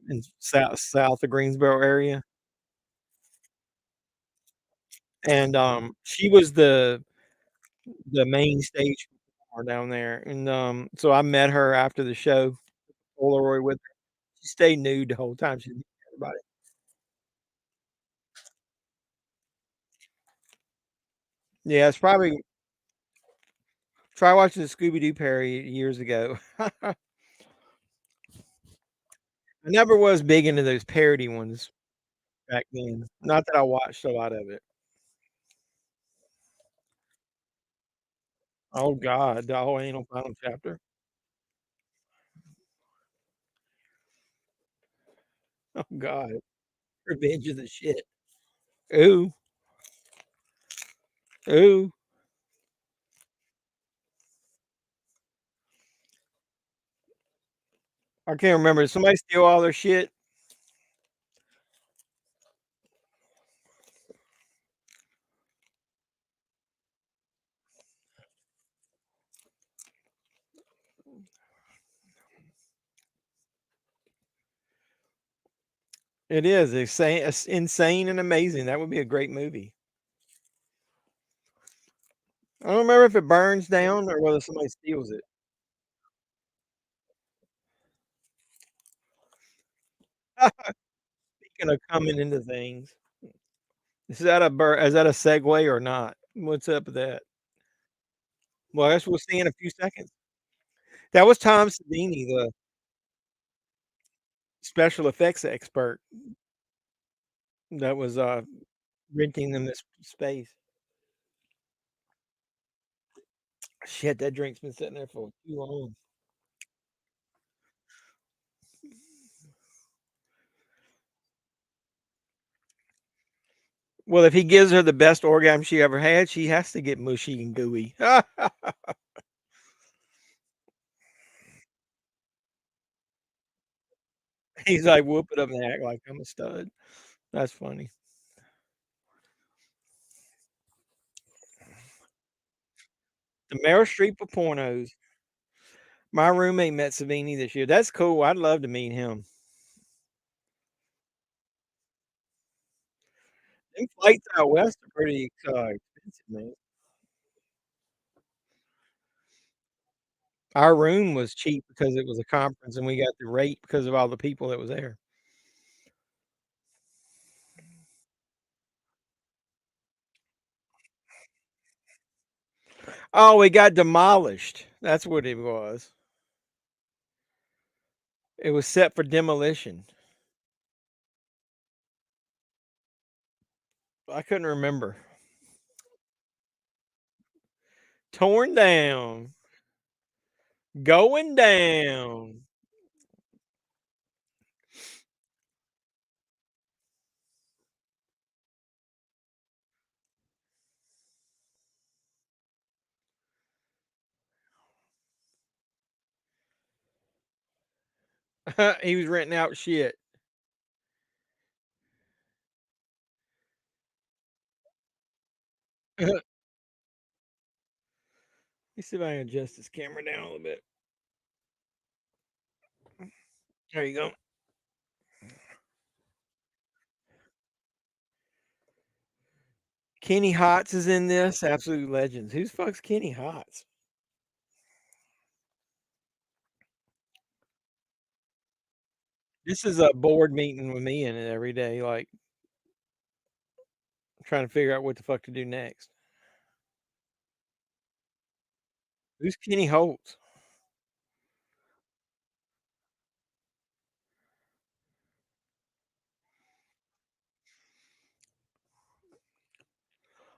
in south of Greensboro area. And she was the main stage performer down there. And so I met her after the show, Polaroid with her. She stayed nude the whole time. She didn't care about it. Yeah, it's probably try watching the Scooby Doo parody years ago. I never was big into those parody ones back then. Not that I watched a lot of it. Oh God, the whole anal final chapter. Oh God, Revenge of the shit. Ooh, ooh. I can't remember. Did somebody steal all their shit? It is insane, it's insane and amazing. That would be a great movie. I don't remember if it burns down or whether somebody steals it. Speaking of coming into things, is that a segue or not? What's up with that? Well, I guess we'll see in a few seconds. That was Tom Savini, the special effects expert that was renting them this space. Shit, that drink's been sitting there for too long. Well, if he gives her the best orgasm she ever had, she has to get mushy and gooey. He's like, whoop it up and act like I'm a stud. That's funny. The Meryl Streep of pornos. My roommate met Savini this year. That's cool. I'd love to meet him. Them flights out west are pretty expensive, man. Our room was cheap because it was a conference and we got the rate because of all the people that was there. Oh, it got demolished. That's what it was. It was set for demolition. I couldn't remember. Torn down. Going down. He was renting out shit. Let me see if I can adjust this camera down a little bit. There you go. Kenny Hotz is in this. Absolute legends. Who the fuck's Kenny Hotz? This is a board meeting with me in it every day, like trying to figure out what the fuck to do next. Who's Kenny Holtz?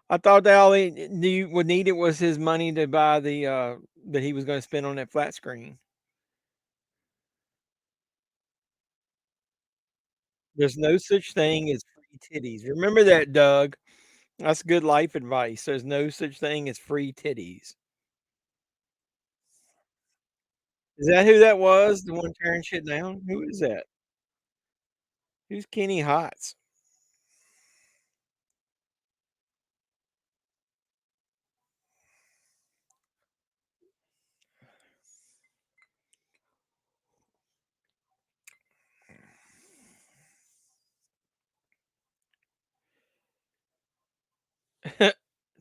I thought that all he would need it was his money to buy the that he was going to spend on that flat screen. There's no such thing as free titties. Remember that, Doug. That's good life advice. There's no such thing as free titties. Is that who that was? The one tearing shit down? Who is that? Who's Kenny Hotz?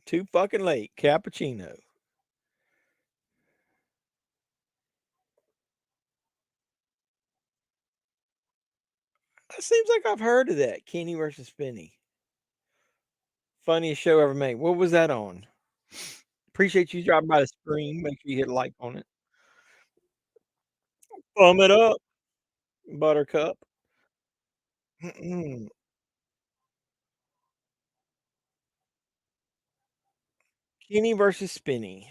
Too fucking late. Cappuccino. It seems like I've heard of that. Kenny versus Finney. Funniest show ever made. What was that on? Appreciate you dropping by the screen. Make sure you hit like on it. Thumb it up, Buttercup. Kenny versus Spinny.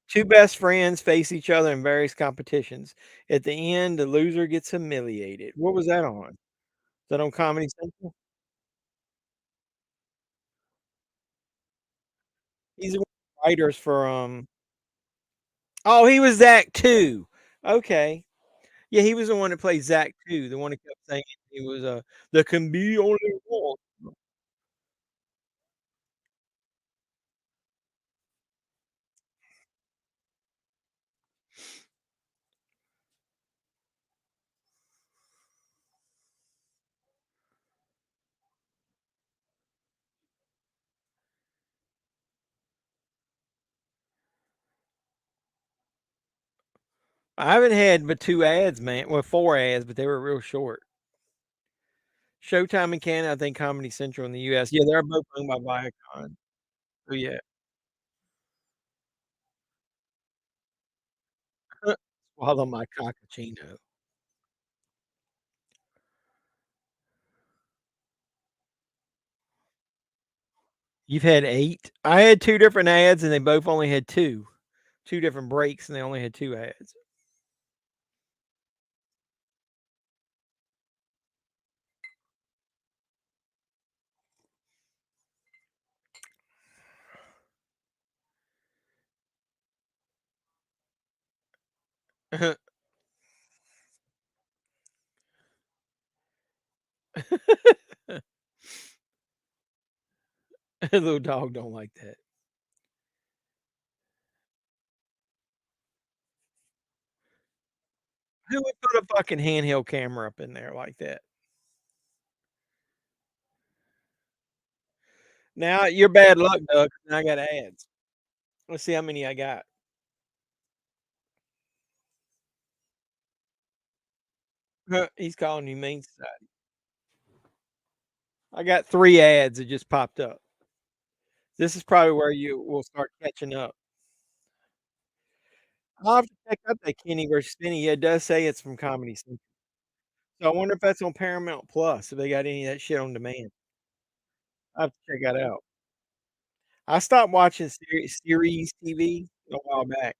Two best friends face each other in various competitions. At the end, the loser gets humiliated. What was that on? Is that on Comedy Central? He's one of the writers for oh, he was Zach too. Okay. Yeah, he was the one that played Zach too. The one that kept saying he was there can be only one. I haven't had but 2 ads, man. Well, 4 ads, but they were real short. Showtime in Canada, I think Comedy Central in the US. Yeah, they're both owned by Viacom. Oh, yeah. Swallow my cappuccino. You've had 8? I had 2 different ads, and they both only had 2. 2 different breaks, and they only had 2 ads. Little dog don't like that. Who would put a fucking handheld camera up in there like that? Now, you're bad luck, Doug, 'cause I got ads. Let's see how many I got. He's calling you Main Society. I got 3 ads that just popped up. This is probably where you will start catching up. I'll have to check out that Kenny versus Skinny. Yeah, it does say it's from Comedy Central. So I wonder if that's on Paramount Plus, if they got any of that shit on demand. I'll have to check that out. I stopped watching series TV a while back.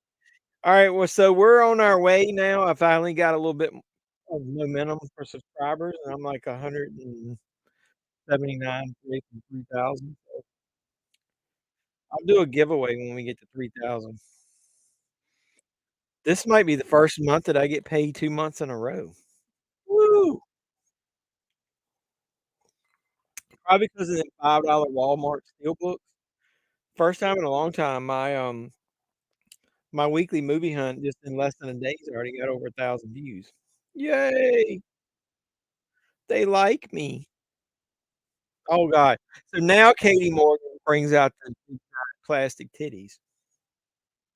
Alright, well, so we're on our way now. I finally got a little bit of momentum for subscribers, and I'm like 179 away from 3,000. So I'll do a giveaway when we get to 3,000. This might be the first month that I get paid 2 months in a row. Woo! Probably because of them $5 Walmart steelbooks. First time in a long time, my weekly movie hunt just in less than a day has already got over 1,000 views. Yay! They like me. Oh god. So now Katie Morgan brings out the big giant plastic titties.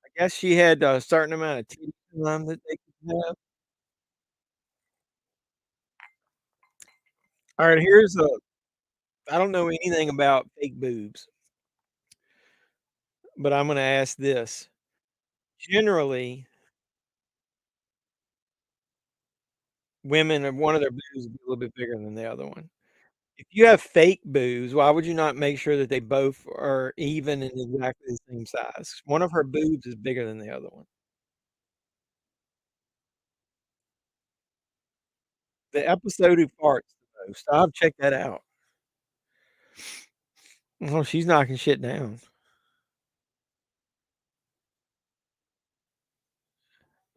I guess she had a certain amount of titties in them that they could have. Alright, here's a I don't know anything about fake boobs, but I'm gonna ask this. Generally, women one of their boobs would be a little bit bigger than the other one. If you have fake boobs, why would you not make sure that they both are even and exactly the same size? One of her boobs is bigger than the other one. The episode who farts the most. I'll check that out. Oh, she's knocking shit down.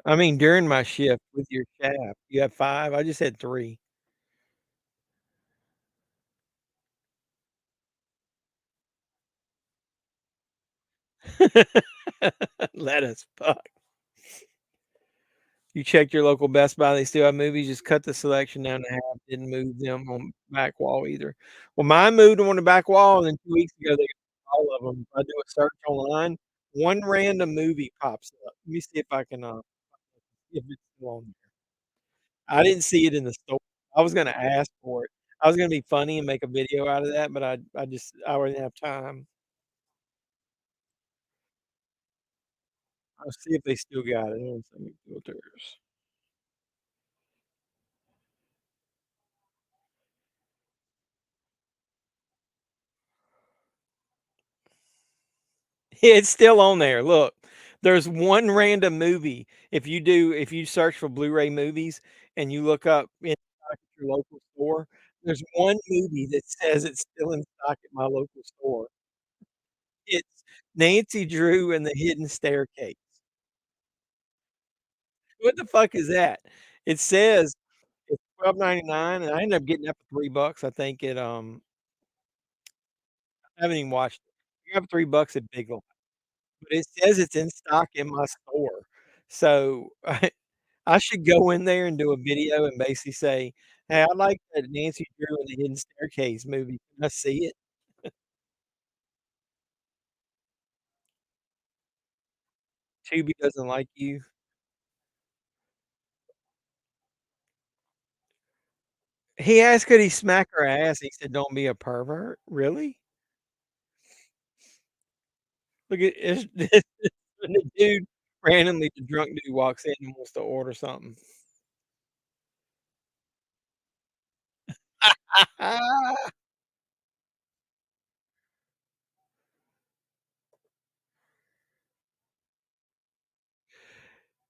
I mean, during my shift with your shaft, you have 5? I just had 3. Let us fuck. You checked your local Best Buy, they still have movies, just cut the selection down to half, didn't move them on back wall either. Well, mine moved them on the back wall, and then 2 weeks ago, they got all of them. If I do a search online, one random movie pops up. Let me see if I can, if it's still on there. I didn't see it in the store. I was gonna ask for it. I was gonna be funny and make a video out of that, but I wouldn't have time. I'll see if they still got it. Hold on a second, filters. It's still on there. Look, there's one random movie. If you search for Blu-ray movies and you look up in stock at your local store, there's one movie that says it's still in stock at my local store. It's Nancy Drew and the Hidden Staircase. What the fuck is that? It says it's 12.99, and I ended up getting that for $3, I think I haven't even watched it. I got it for $3 at Big Lots, but it says it's in stock in my store. So, I should go in there and do a video and basically say, "Hey, I like that Nancy Drew and the Hidden Staircase movie. Can I see it?" Tubi doesn't like you. He asked, could he smack her ass? He said, "Don't be a pervert." Really? Look at this the dude randomly, the drunk dude walks in and wants to order something.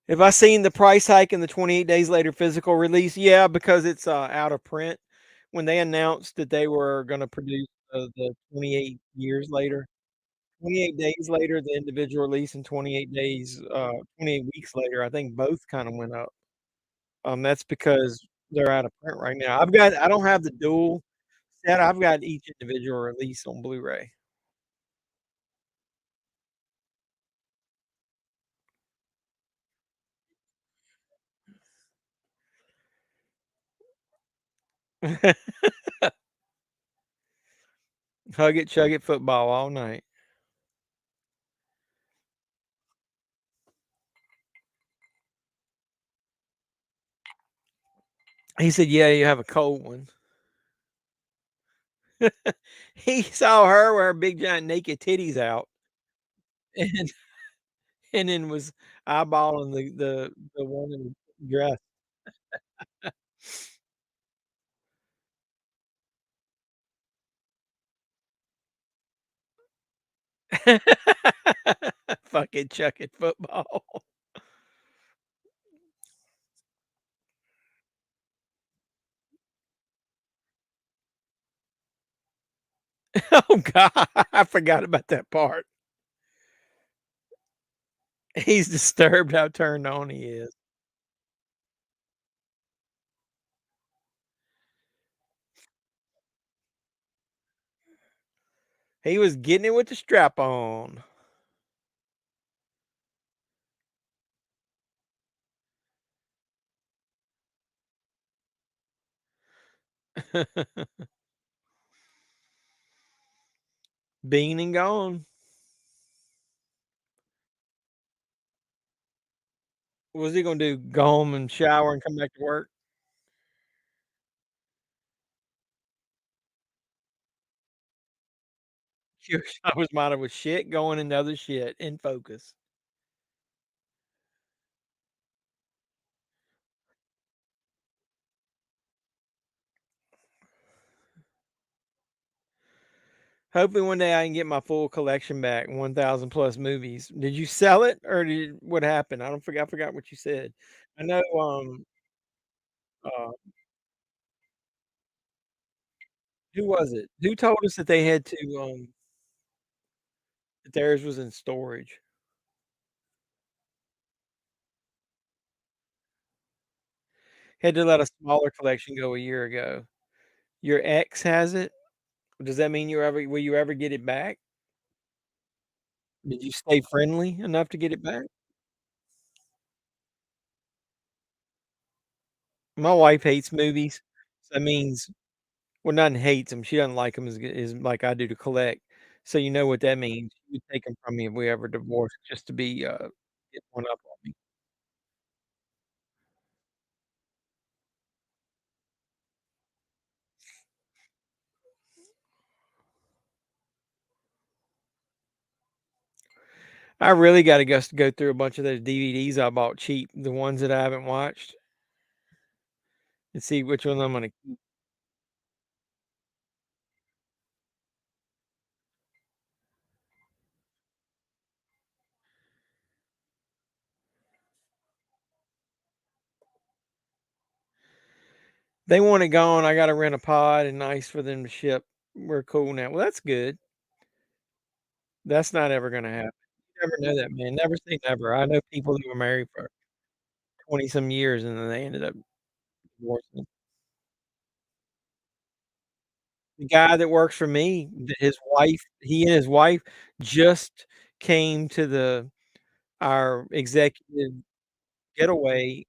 Have I seen the price hike in the 28 days later physical release? Yeah, because it's, out of print. When they announced that they were gonna produce, the 28 years later 28 days later, the individual release, and 28 days, 28 weeks later, I think both kinda went up. That's because they're out of print right now. I don't have the dual set, I've got each individual release on Blu-ray. Hug it, chug it football all night. He said, "Yeah, you have a cold one." He saw her with her big giant naked titties out and then was eyeballing the one in the dress. Fucking chucking football. Oh god, I forgot about that part. He's disturbed how turned on he is. He was getting it with the strap on. Bean and gone. What's he gonna do? Go home and shower and come back to work? I was minded with shit going into other shit in focus. Hopefully one day I can get my full collection back, 1,000 plus movies. Did you sell it or what happened? I forgot what you said. I know, uh, who was it? Who told us that they had to, that theirs was in storage? Had to let a smaller collection go a year ago. Your ex has it? Does that mean will you ever get it back? Did you stay friendly enough to get it back? My wife hates movies. So that means well, none hates them. She doesn't like them as like I do to collect. So you know what that means. She would take them from me if we ever divorced just to be, get one up on me. I really gotta go through a bunch of those DVDs I bought cheap, the ones that I haven't watched, and see which ones I'm gonna keep. They want it gone, I gotta rent a pod and nice for them to ship. We're cool now. Well, that's good. That's not ever gonna happen. You never know that, man. Never say never. I know people who were married for 20 some years and then they ended up divorcing. The guy that works for me, his wife he and his wife just came to our executive getaway,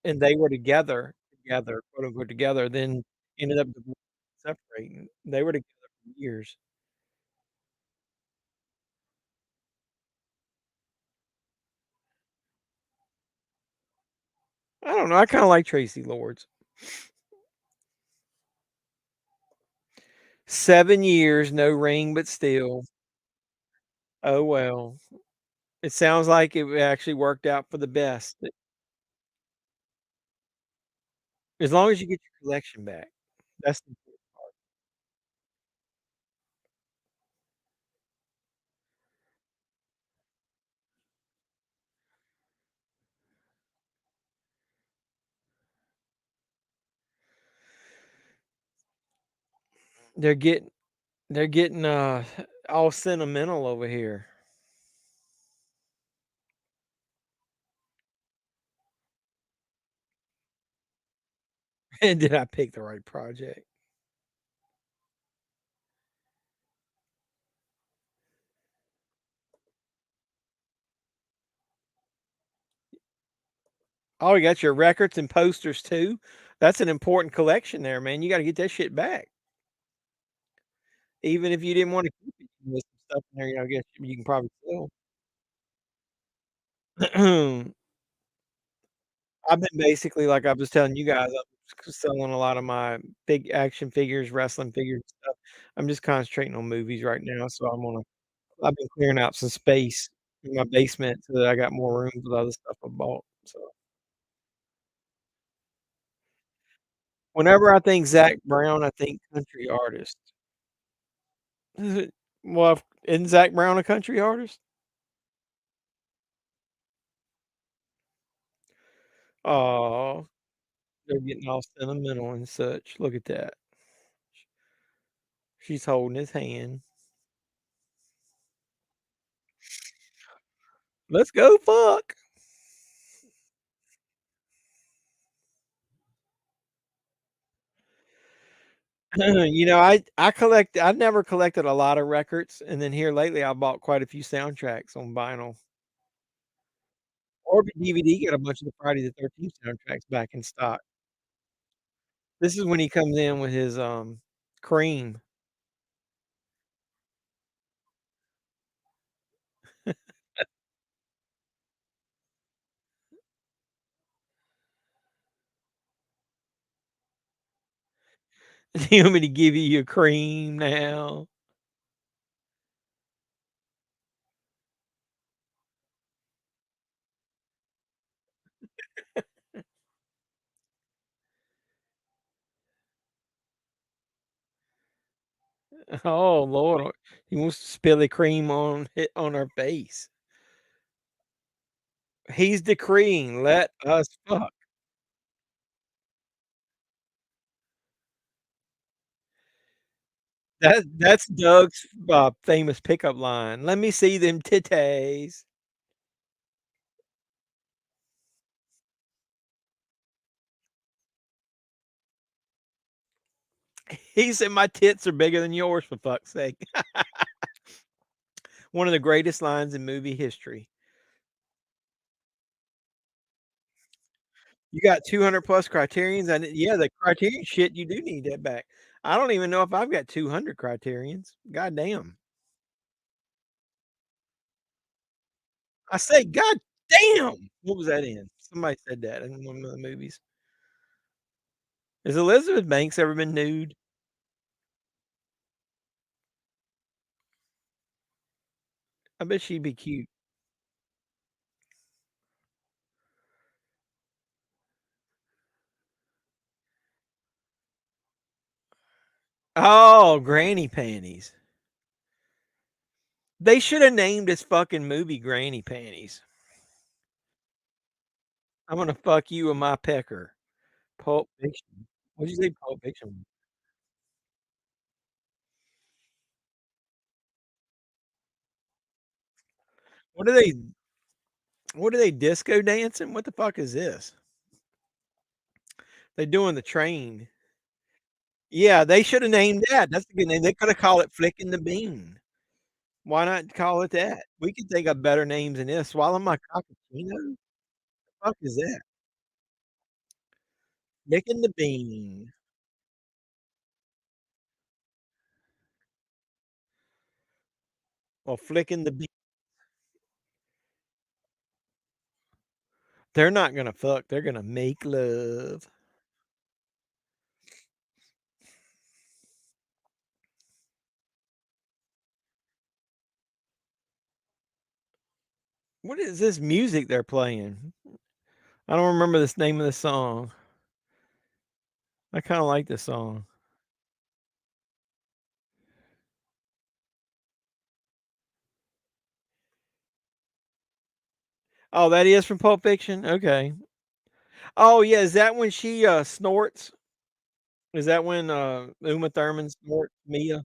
and they were together, quote, unquote, "together," then ended up separating. They were together for years. I don't know, I kinda like Tracy Lords. 7 years, no ring, but still. Oh, well. It sounds like it actually worked out for the best. As long as you get your collection back. That's the they're getting they're getting, all sentimental over here. And did I pick the right project? Oh, you got your records and posters too? That's an important collection there, man. You gotta get that shit back. Even if you didn't wanna keep it, there's some stuff in there, I guess you can probably sell. I've been basically, like I was telling you guys, I'm selling a lot of my big action figures, wrestling figures and stuff. I'm just concentrating on movies right now, so I've been clearing out some space in my basement so that I got more room for the other stuff I bought, so whenever I think Zac Brown, I think country artist. Is it well, isn't Zac Brown a country artist? Aw, they're getting all sentimental and such. Look at that. She's holding his hand. "Let's go fuck." You know, I never collected a lot of records, and then here lately, I bought quite a few soundtracks on vinyl. Orbit DVD got a bunch of the Friday the 13th soundtracks back in stock. This is when he comes in with his, cream. You want me to give you your cream now? Oh Lord, he wants to spill the cream on it on her face. He's decreeing, "Let us fuck." That's Doug's, famous pickup line, "Let me see them titties." He said, "My tits are bigger than yours, for fuck's sake." One of the greatest lines in movie history. You got 200 plus criterions, and yeah, the criterion shit, you do need that back. I don't even know if I've got 200 criterions. Goddamn. I say, "God damn!" What was that in? Somebody said that in one of the movies. Has Elizabeth Banks ever been nude? I bet she'd be cute. Oh, granny panties. They should have named this fucking movie Granny Panties. I'm gonna fuck you with my pecker. Pulp Fiction. What'd you say Pulp Fiction? What are they what are they disco dancing? What the fuck is this? They doing the train. Yeah, they should have named that. That's a good name. They could have called it Flicking the Bean. Why not call it that? We could think of better names than this. Swallow my cappuccino? Fuck is that? Flicking the Bean. Or Flicking the Bean. They're not gonna fuck. They're gonna make love. What is this music they're playing? I don't remember this name of the song. I kinda like this song. Oh, that is from Pulp Fiction? Okay. Oh, yeah, is that when she, snorts? Is that when, Uma Thurman snorts Mia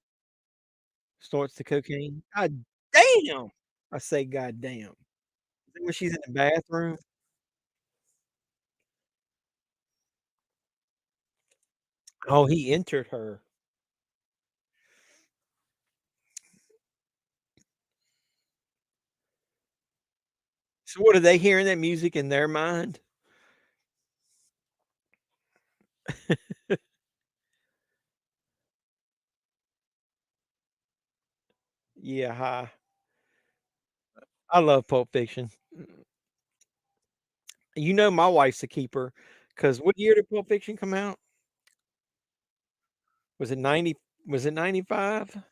snorts the cocaine? God damn! I say god damn. Is that when she's in the bathroom? Oh, he entered her. So what, are they hearing that music in their mind? Yeah, I love Pulp Fiction. You know my wife's a keeper, cause what year did Pulp Fiction come out? Was it 90 was it 95? Let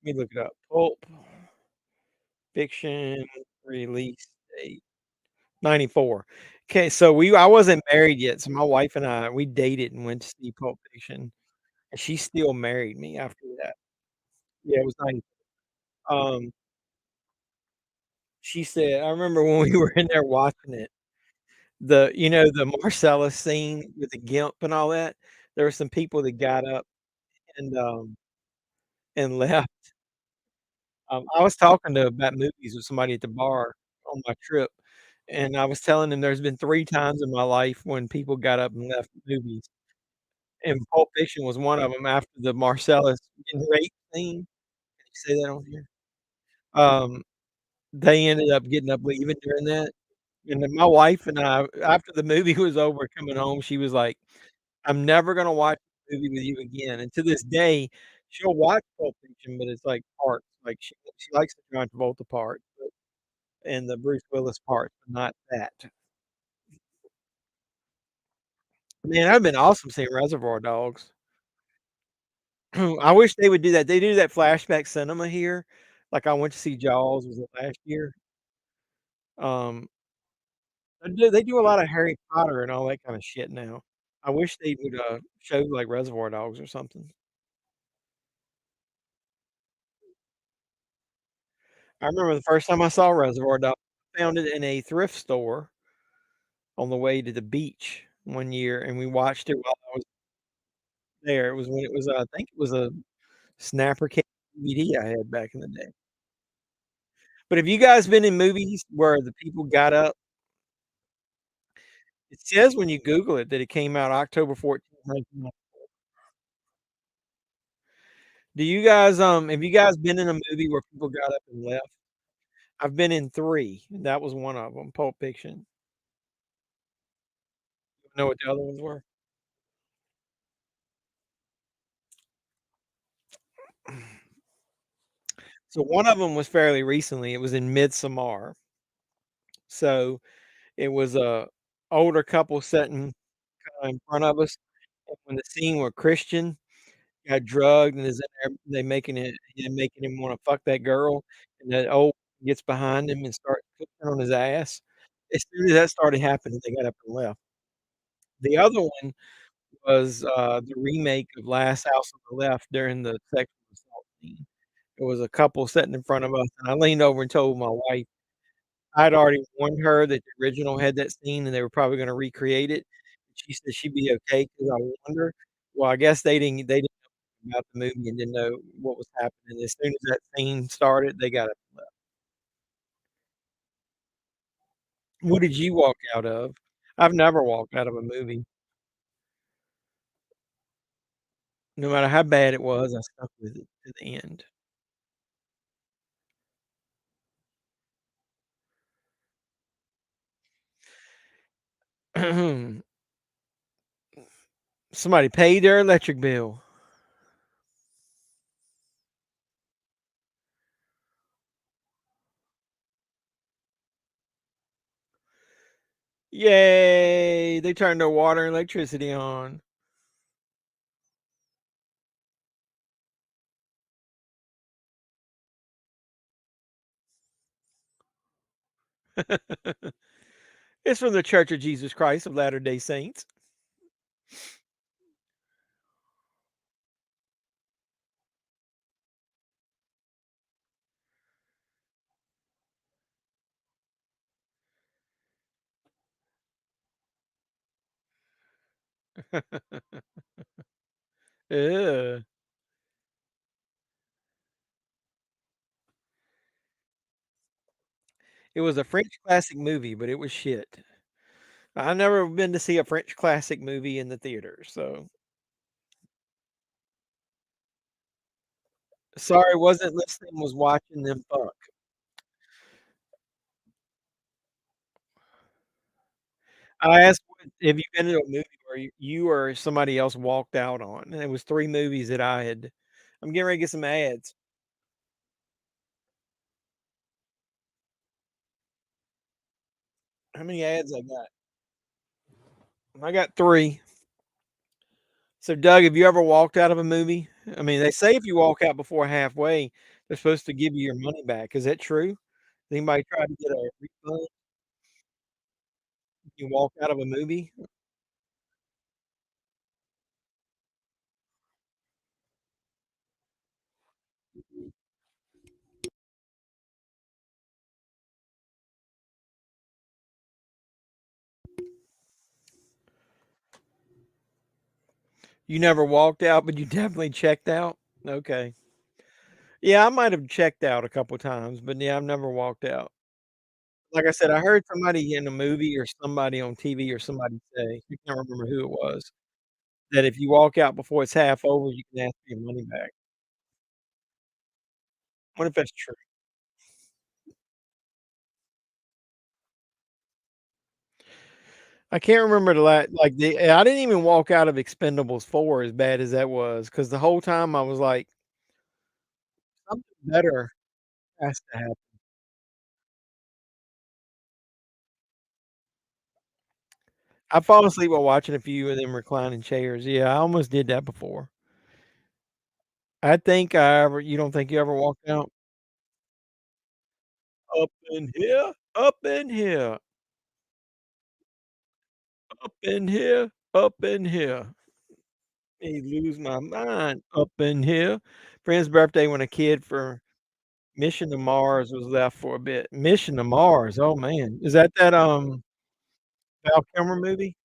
me look it up. Pulp Fiction release date, 94. Okay, so I wasn't married yet, so my wife and I, we dated and went to see Pulp Fiction, and she still married me after that. Yeah, it was 90. Um, she said I remember when we were in there watching it, the Marcellus scene with the gimp and all that, there were some people that got up and, left. I was talking about movies with somebody at the bar on my trip, and I was telling them there's been 3 times in my life when people got up and left movies, and Pulp Fiction was one of them after the Marcellus getting raped scene. Can you say that on here? Um, they ended up getting up leaving during that, and then my wife and I, after the movie was over coming home, she was like, "I'm never gonna watch a movie with you again," and to this day, she'll watch Pulp Fiction, but it's like parts, like she likes the John Travolta part, but and the Bruce Willis part, but not that. Man, that'd been awesome seeing Reservoir Dogs. I wish they would do that. They do that flashback cinema here. Like, I went to see Jaws, was it last year? Um, they do a lot of Harry Potter and all that kinda shit now. I wish they would, show, like, Reservoir Dogs or something. I remember the first time I saw Reservoir Dogs, I found it in a thrift store on the way to the beach one year, and we watched it while I was there. It was when it was, I think it was a Snapper case DVD I had back in the day. But have you guys been in movies where the people got up? It says when you Google it that it came out October 14th, 1990. Do you guys, have you guys been in a movie where people got up and left? I've been in 3, and that was one of them, Pulp Fiction. You know what the other ones were? So one of them was fairly recently, it was in Midsommar. So, it was a older couple sitting kinda in front of us, and when the scene where Christian got drugged and is in there, they making him wanna fuck that girl, and that old gets behind him and start cooking on his ass. As soon as that started happening, they got up and left. The other one was, the remake of Last House on the Left during the sexual assault scene. It was a couple sitting in front of us, and I leaned over and told my wife I'd already warned her that the original had that scene and they were probably gonna recreate it. She said she'd be okay 'cause I warned her. Well, I guess they didn't know about the movie and didn't know what was happening. As soon as that scene started, they got up and left. What did you walk out of? I've never walked out of a movie. No matter how bad it was, I stuck with it to the end. Somebody paid their electric bill. Yay! They turned their water and electricity on. It's from the Church of Jesus Christ of Latter-day Saints. Ugh. It was a French classic movie, but it was shit. I've never been to see a French classic movie in the theater, so sorry, wasn't listening, was watching them fuck. I asked, have you been to a movie where you or somebody else walked out on? And it was 3 movies that I'm getting ready to get some ads. How many ads I got? I got 3. So, Doug, have you ever walked out of a movie? I mean, they say if you walk out before halfway, they're supposed to give you your money back. Is that true? Anybody try to get a refund if you walk out of a movie? You never walked out, but you definitely checked out? Okay. Yeah, I might have checked out a couple times, but yeah, I've never walked out. Like I said, I heard somebody in a movie or somebody on TV or somebody say, I can't remember who it was, that if you walk out before it's half over, you can ask for your money back. What if that's true? I can't remember I didn't even walk out of Expendables 4 as bad as that was, because the whole time I was like, something better has to happen. I fall asleep while watching a few of them reclining chairs. Yeah, I almost did that before. I think I ever you don't think you ever walked out? Up in here, up in here, up in here, up in here. Me lose my mind up in here. Friend's birthday when a kid for Mission to Mars was left for a bit. Mission to Mars, oh man. Is that Val Kilmer movie?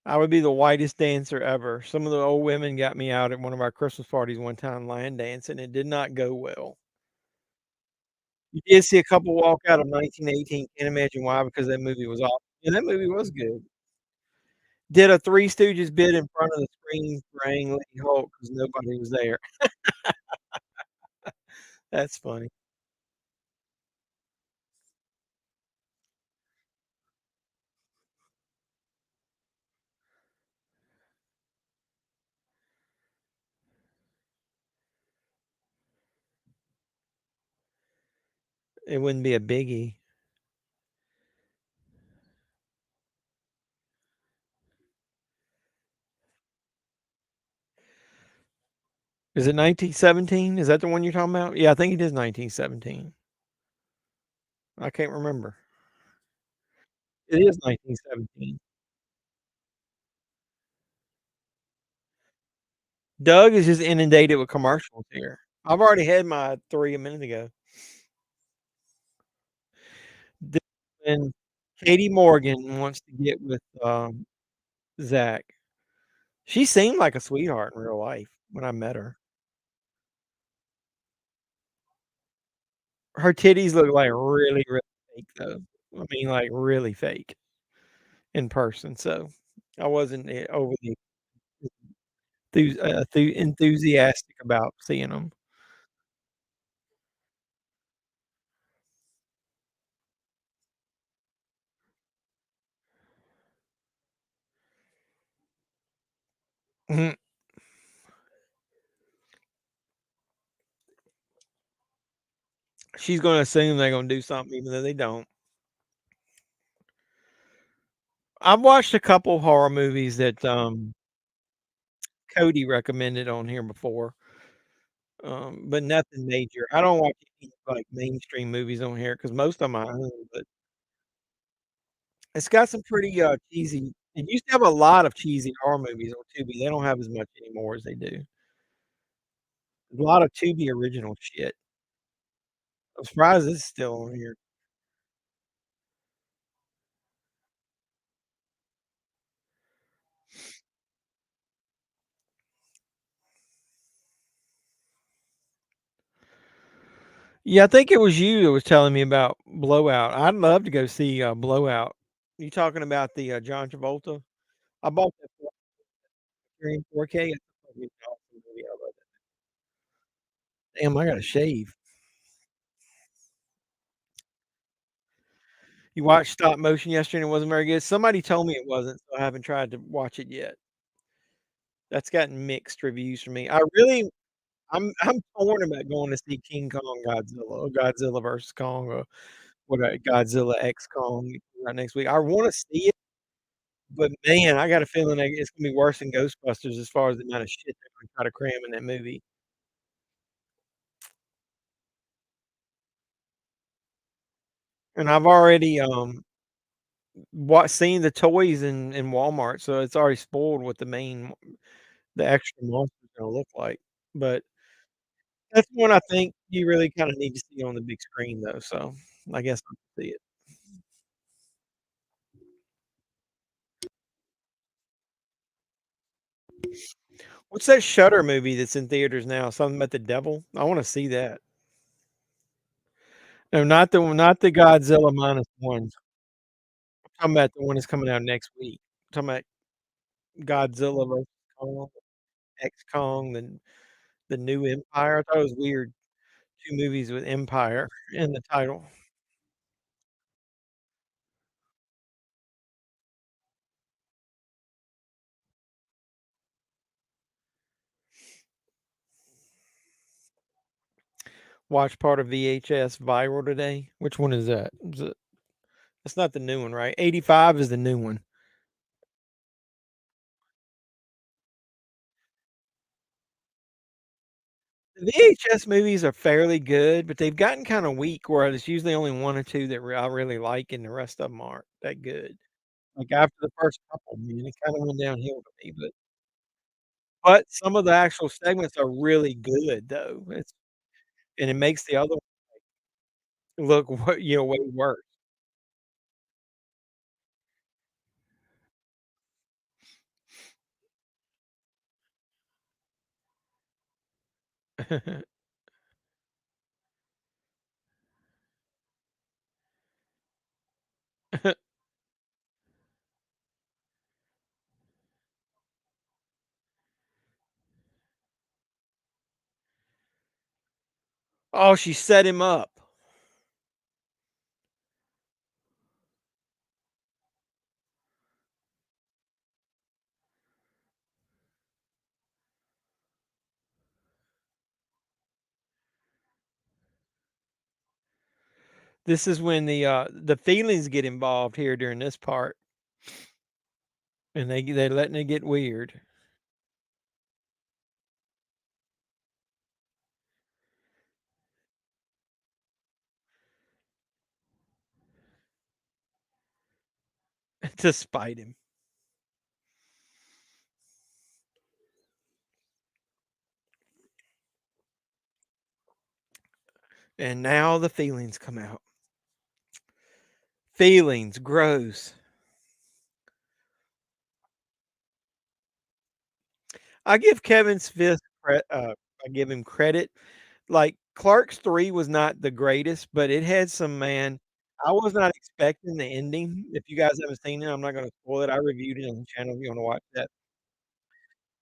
I would be the whitest dancer ever. Some of the old women got me out at one of our Christmas parties one time line dancing. It did not go well. You did see a couple walk out of 1918. Can't imagine why, because that movie was awesome. Yeah, that movie was good. Did a Three Stooges bit in front of the screen for Ang Lee Hulk because nobody was there. That's funny. It wouldn't be a biggie. Is it 1917? Is that the one you're talking about? Yeah, I think it is 1917. I can't remember. It is 1917. Doug is just inundated with commercials here. I've already had my 3 a minute ago. And Katie Morgan wants to get with Zach. She seemed like a sweetheart in real life when I met her. Her titties look like really, really fake though. I mean, like really fake in person. So I wasn't overly enthusiastic about seeing them. Mhm. She's gonna assume they're gonna do something even though they don't. I've watched a couple horror movies that Cody recommended on here before. But nothing major. I don't watch any, like, mainstream movies on here because most of 'em I own, but it's got some pretty, cheesy it used to have a lot of cheesy horror movies on Tubi. They don't have as much anymore as they do. A lot of Tubi original shit. I'm surprised it's still on here. Yeah, I think it was you that was telling me about Blowout. I'd love to go see, Blowout. You talking about the, John Travolta? I bought that in 4K. It's a fucking awesome movie. I love it. Damn, I gotta shave. You watched stop motion yesterday and it wasn't very good? Somebody told me it wasn't, so I haven't tried to watch it yet. That's gotten mixed reviews from me. I'm torn about going to see King Kong Godzilla or Godzilla versus Kong or what Godzilla X Kong right next week. I wanna see it, but man, I got a feeling that it's gonna be worse than Ghostbusters as far as the amount of shit they're gonna try to cram in that movie. And I've already, seen the toys in Walmart, so it's already spoiled what the extra monster's gonna look like. But that's one I think you really kinda need to see on the big screen though, so I guess I'll see it. What's that Shudder movie that's in theaters now? Something about the devil? I wanna see that. No, not the Godzilla minus one. I'm talking about the one that's coming out next week. I'm talking about Godzilla versus Kong, X Kong, the New Empire. I thought it was weird, 2 movies with Empire in the title. Watch part of VHS viral today. Which one is that? Is it that's not the new one, right? 85 is the new one. The VHS movies are fairly good, but they've gotten kinda weak where there's usually only 1 or 2 that I really like, and the rest of them aren't that good. Like, after the first couple, man, it kinda went downhill to me, but some of the actual segments are really good, though. It makes the other one look way worse. Oh, she set him up. This is when the feelings get involved here during this part, and they're letting it get weird to spite him. And now the feelings come out. Feelings, gross. I give Kevin Smith I give him credit. Like, Clerks 3 was not the greatest, but it had some man, I was not expecting the ending. If you guys haven't seen it, I'm not gonna spoil it. I reviewed it on the channel if you wanna watch that.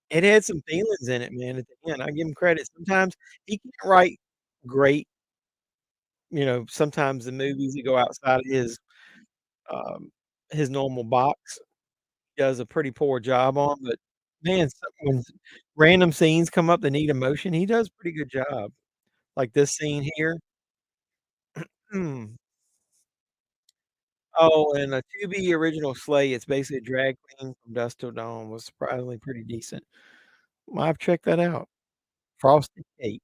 It had some feelings in it, man, at the end. I give him credit. Sometimes he can't write great, sometimes the movies that go outside of his normal box, he does a pretty poor job on, but man, when random scenes come up that need emotion, he does a pretty good job. Like this scene here. Mm. Oh, and a TUBI original Slay, it's basically a drag queen from dusk till dawn, was surprisingly pretty decent. Might have checked that out. Frosted Cake.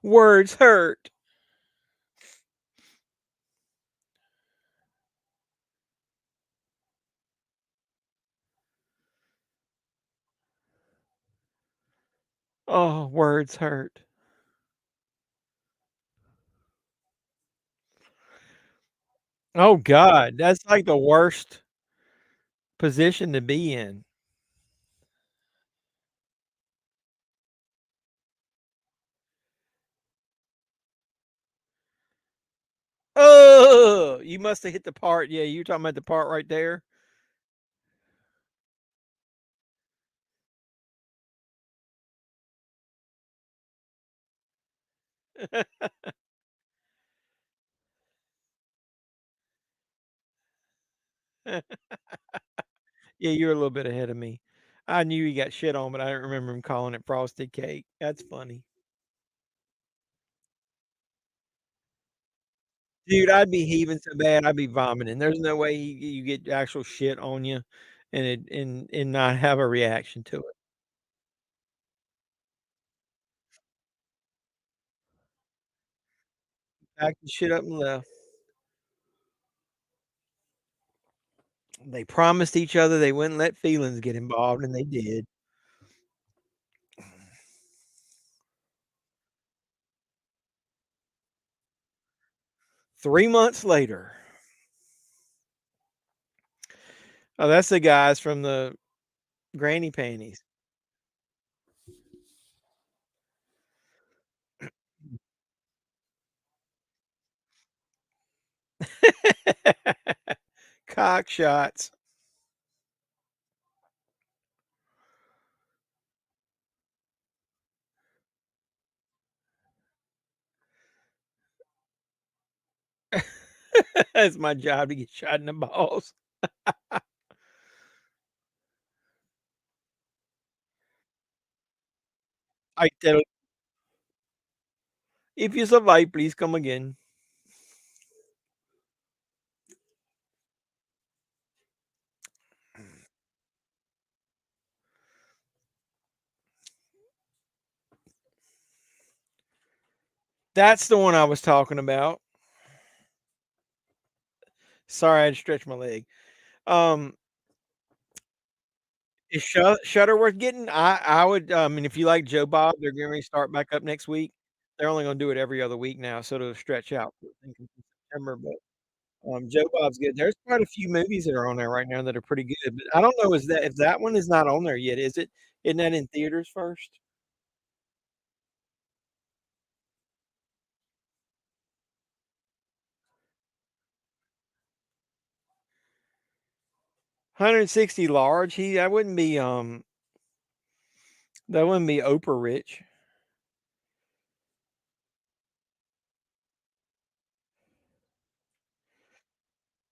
Words hurt. Oh, words hurt. Oh god, that's like the worst position to be in. Oh, you must have hit the part, yeah, you're talking about the part right there? Yeah, you're a little bit ahead of me. I knew he got shit on, but I don't remember him calling it frosted cake. That's funny. Dude, I'd be heaving so bad, I'd be vomiting. There's no way you get actual shit on you and not have a reaction to it. Packed the shit up and left. They promised each other they wouldn't let feelings get involved, and they did. 3 months later. Oh, that's the guys from the granny panties. Cock shots. It's my job to get shot in the balls. I tell if you survive, please come again. That's the one I was talking about. Sorry, I had to stretch my leg. Um, is Shutter worth getting? I would. I mean, if you like Joe Bob, they're going to start back up next week. They're only going to do it every other week now, so it'll stretch out. I think in September, but Joe Bob's good. There's quite a few movies that are on there right now that are pretty good. But I don't know is that if that one is not on there yet, is it? Isn't that in theaters first? 160 large. That wouldn't be Oprah rich.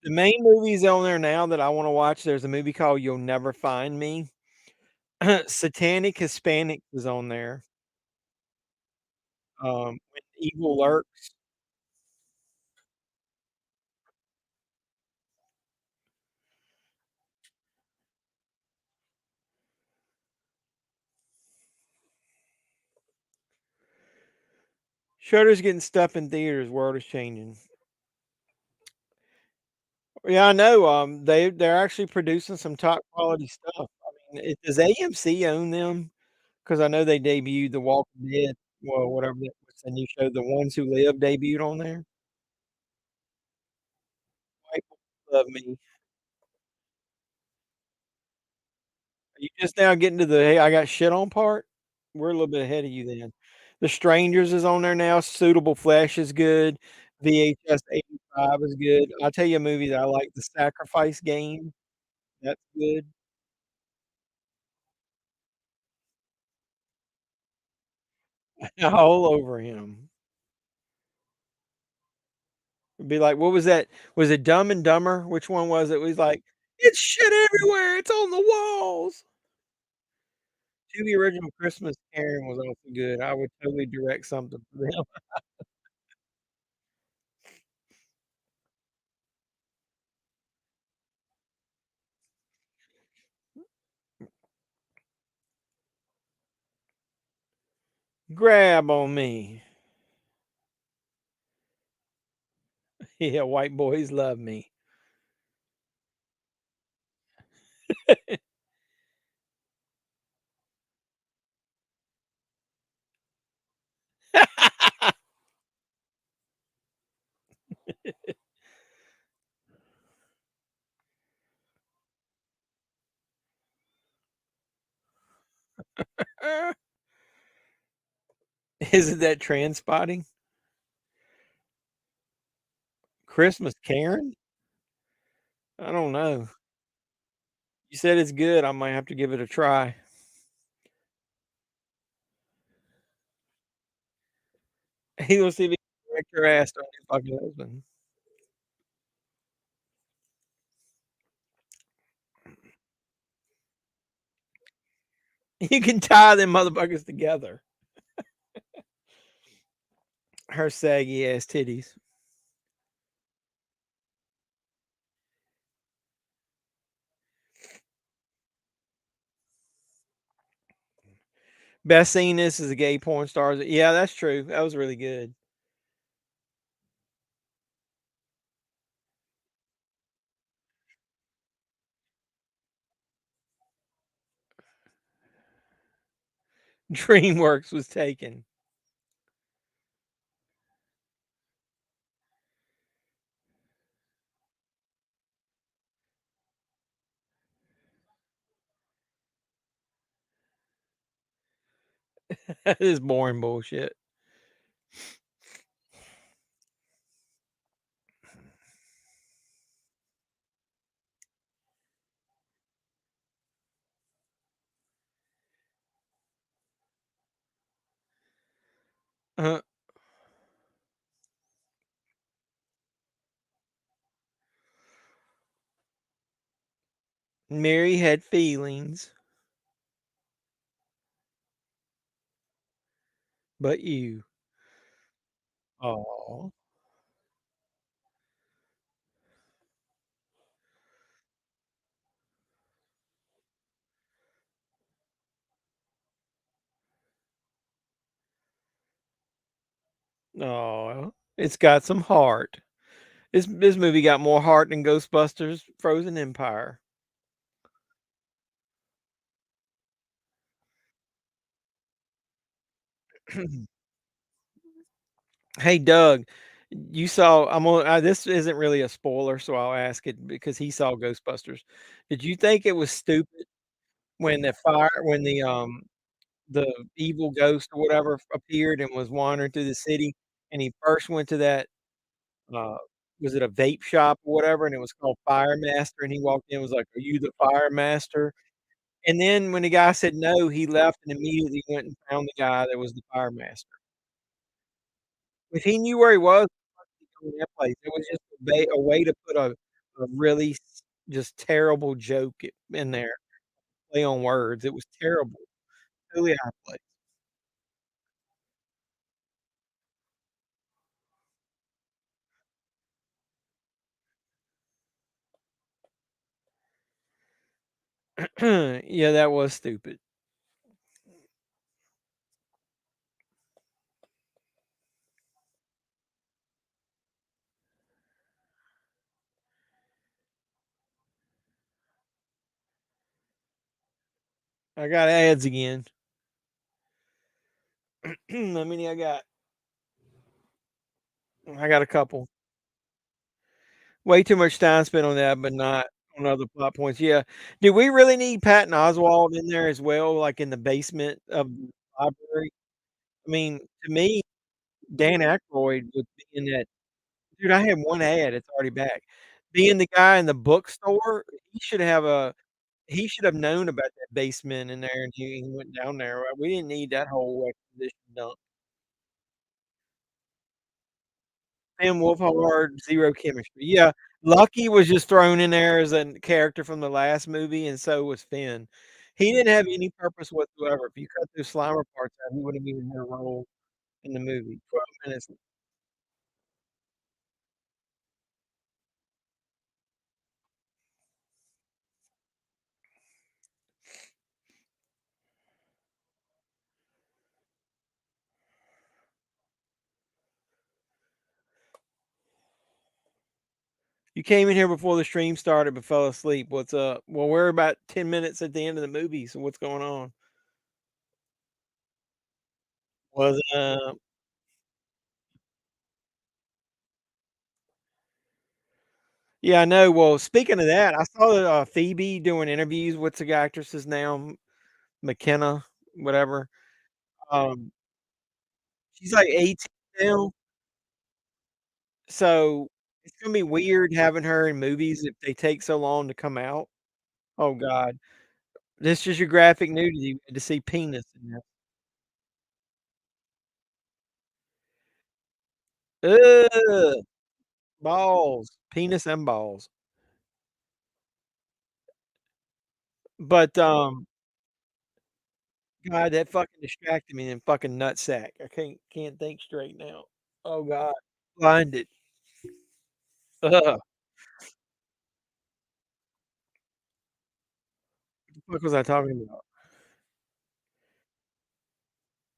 The main movies on there now that I want to watch, there's a movie called You'll Never Find Me. Satanic Hispanics is on there. When Evil Lurks. Shutter's getting stuff in theaters. World is changing. Yeah, I know. They're actually producing some top quality stuff. I mean, does AMC own them? Because I know they debuted The Walking Dead. Well, whatever what's the new show, The Ones Who Live debuted on there. White Boys Love Me. Are you just now getting to the "Hey, I got shit on" part? We're a little bit ahead of you then. The Strangers is on there now. Suitable Flesh is good. VHS 85 is good. I'll tell you a movie that I like, The Sacrifice Game. That's good. All over him. It'd be like, what was that? Was it Dumb and Dumber? Which one was it? It was like, "It's shit everywhere. It's on the walls." The original Christmas Karen was also good. I would totally direct something for them. Grab on me. Yeah, white boys love me. Isn't that trans spotting? Christmas Karen? I don't know. You said it's good. I might have to give it a try. He will see me direct your ass on your fucking husband. You can tie them motherfuckers together. Her saggy ass titties. Best scene this is a gay porn stars. Yeah, that's true. That was really good. DreamWorks was taken. That is boring bullshit. Uh, Mary had feelings, but you. Oh, Oh, it's got some heart. This movie got more heart than Ghostbusters Frozen Empire. Hey, Doug, you saw I'm on this isn't really a spoiler, so I'll ask it because he saw Ghostbusters. Did you think it was stupid when the evil ghost or whatever appeared and was wandering through the city, and he first went to that, uh, was it a vape shop or whatever, and it was called Fire Master, and he walked in and was like, "Are you the Fire Master?" And then when the guy said no, he left and immediately went and found the guy that was the Fire Master. If he knew where he was, in that place, it was just a way to put a really just terrible joke in there, play on words. It was terrible, really out of place. Yeah, that was stupid. I got ads again. How many I got? I got a couple. Way too much time spent on that, but not on other plot points. Yeah. Do we really need Patton Oswalt in there as well, like in the basement of the library? I mean, to me, Dan Aykroyd would be in that. Dude, I had one ad, it's already back. Being the guy in the bookstore, he should have known about that basement in there, and he went down there. We didn't need that whole exposition dump. Sam Wolfhard, zero chemistry. Yeah, Lucky was just thrown in there as a character from the last movie, and so was Finn. He didn't have any purpose whatsoever. If you cut those Slimer parts out, he wouldn't even had a role in the movie. 12 minutes. You came in here before the stream started but fell asleep. What's up? Well, we're about 10 minutes at the end of the movie, so what's going on? Was Yeah, I know. Well, speaking of that, I saw Phoebe doing interviews. What's the actress's name? McKenna, whatever. Um, she's like 18 now, so it's gonna be weird having her in movies if they take so long to come out. Oh god. This is your graphic nudity. We had to see penis in there. Ugh, balls, penis and balls. But, God, that fucking distracted me and fucking nutsack. I can't think straight now. Oh god. Blinded. Ugh. What the fuck was I talking about?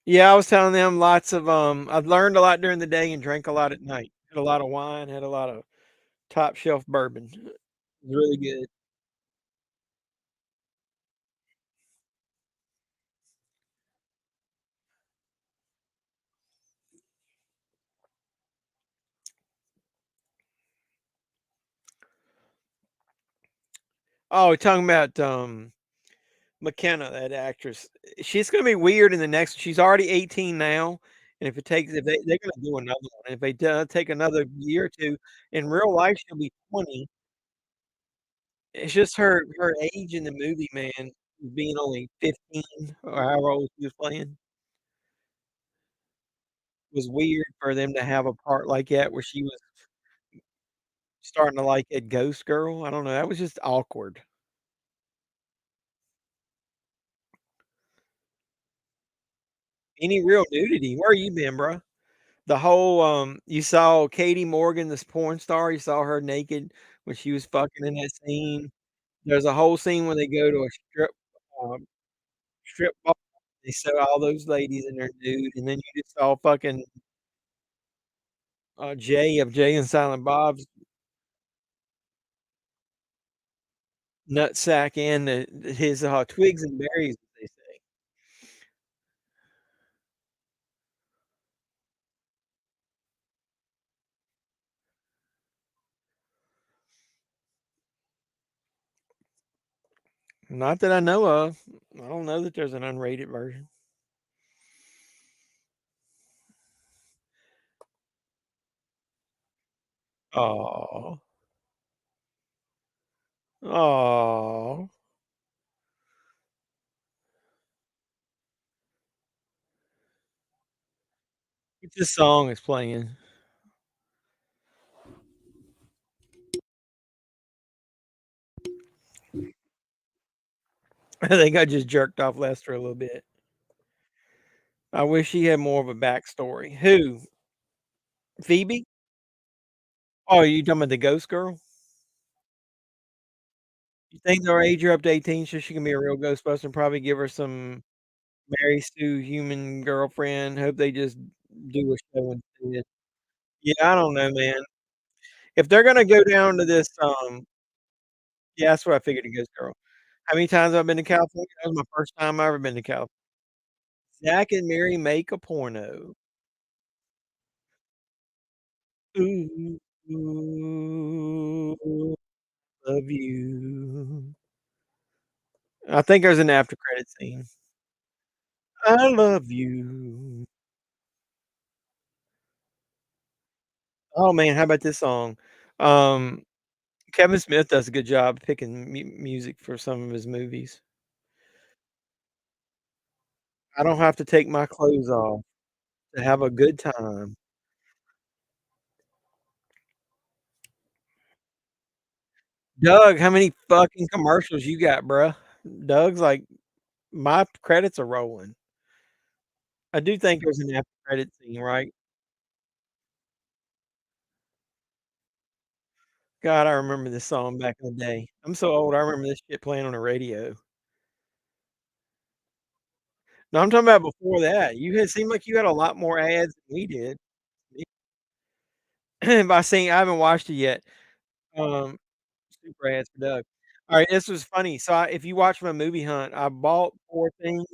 Yeah, I was telling them lots of, I've learned a lot during the day and drank a lot at night. Had a lot of wine, had a lot of top shelf bourbon. It was really good. Oh, talking about, McKenna, that actress. She's gonna be weird in the next she's already 18 now, and if they're gonna do another one. If they do take another year or 2, in real life, she'll be 20. It's just her age in the movie, man, being only 15 or however old she was playing, was weird for them to have a part like that where she was starting to like a ghost girl. I don't know, that was just awkward. Any real nudity, where you been, bro? The whole, you saw Katie Morgan, this porn star, you saw her naked when she was fucking in that scene. There's a whole scene when they go to a um, strip bar, they show all those ladies in their nude, and then you just saw fucking Jay of Jay and Silent Bob's Nutsack and his Twigs and Berries, as they say. Not that I know of. I don't know that there's an unrated version. Oh, oh, this song is playing. I think I just jerked off Lester a little bit. I wish he had more of a backstory. Who? Phoebe? Oh, you talking about the ghost girl? You think they'll age her up to 18 so she can be a real Ghostbuster and probably give her some Mary Sue human girlfriend? Hope they just do a show instead. Yeah, I don't know, man. If they're gonna go down to this, yeah, that's what I figured, a ghost girl. How many times I've been to California? That was my first time I ever been to California. Zack and Miri make a porno. Ooh, ooh, love you. I think there's an after credit scene. I love you. Oh man, how about this song? Um, Kevin Smith does a good job picking music for some of his movies. I don't have to take my clothes off to have a good time. Doug, how many fucking commercials you got, bruh? Doug's like, my credits are rolling. I do think there's an after credit scene, right? God, I remember this song back in the day. I'm so old, I remember this shit playing on the radio. No, I'm talking about before that. You had seemed like you had a lot more ads than we did. By saying I haven't watched it yet. Um, super ads for Doug. All right, this was funny. So if you watch my movie hunt, I bought 4 things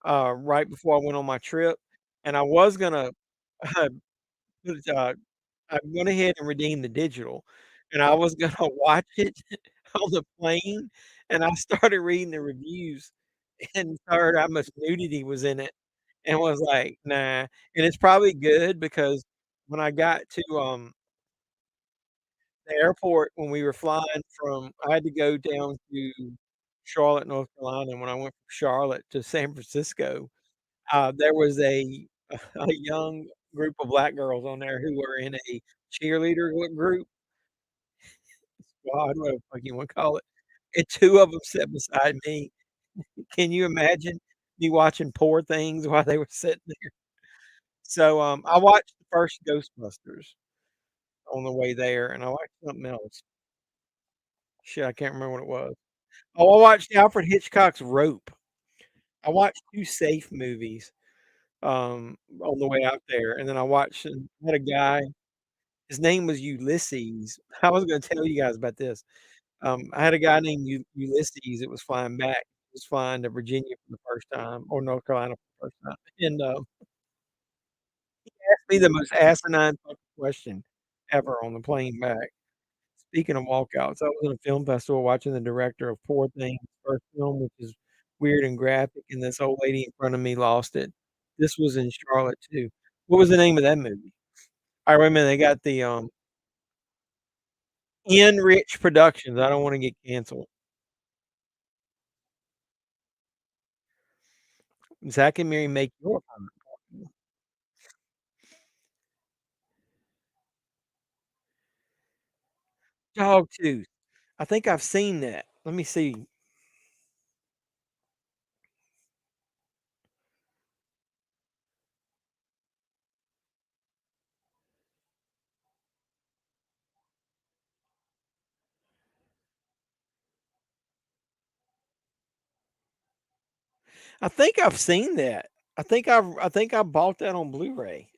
right before I went on my trip, and I was gonna put I went ahead and redeemed the digital, and I was gonna watch it on the plane, and I started reading the reviews and heard how much nudity was in it, and was like, "Nah," and it's probably good because when I got to, the airport when we were flying from I had to go down to Charlotte, North Carolina, and when I went from Charlotte to San Francisco, there was a a young group of black girls on there who were in a cheerleader group, squad, whatever the fuck you wanna call it, and 2 of them sat beside me. Can you imagine me watching Poor Things while they were sitting there? So, I watched the first Ghostbusters on the way there, and I watched something else. Shit, I can't remember what it was. Oh, I watched Alfred Hitchcock's Rope. I watched 2 safe movies, on the way out there, and then I watched met a guy, his name was Ulysses. I was gonna tell you guys about this. I had a guy named Ulysses that was flying back. He was flying to Virginia for the first time, or North Carolina for the first time, and, asked me the most asinine fucking question ever on the plane back. Speaking of walkouts, I was in a film festival watching the director of Poor Things' first film, which is weird and graphic, and this old lady in front of me lost it. This was in Charlotte too. What was the name of that movie? Alright, wait a minute, they got the, Enrich Productions, I don't wanna get canceled. Zack and Miri Make Your Apartment. Dogtooth. I think I've seen that. Let me see. I think I've seen that. I think I bought that on Blu-ray.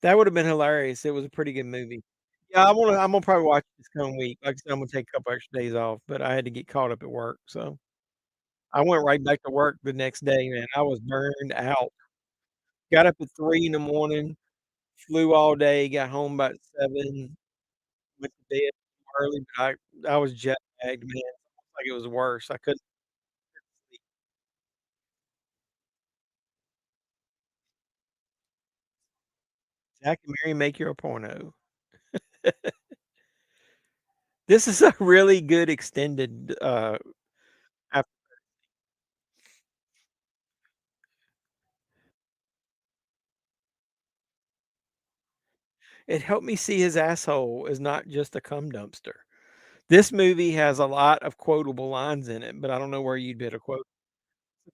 That would have been hilarious. It was a pretty good movie. Yeah, I'm gonna probably watch it this coming week. Like I said, I'm gonna take a couple extra days off, but I had to get caught up at work, so I went right back to work the next day, man. I was burned out. Got up at 3 in the morning, flew all day, got home about 7, went to bed early, but I was jet lagged, man. Like it was worse. I couldn't sleep. Zack and Mary make you a porno. This is a really good extended ep it helped me see his asshole is not just a cum dumpster. This movie has a lot of quotable lines in it, but I don't know where you'd be able to quote.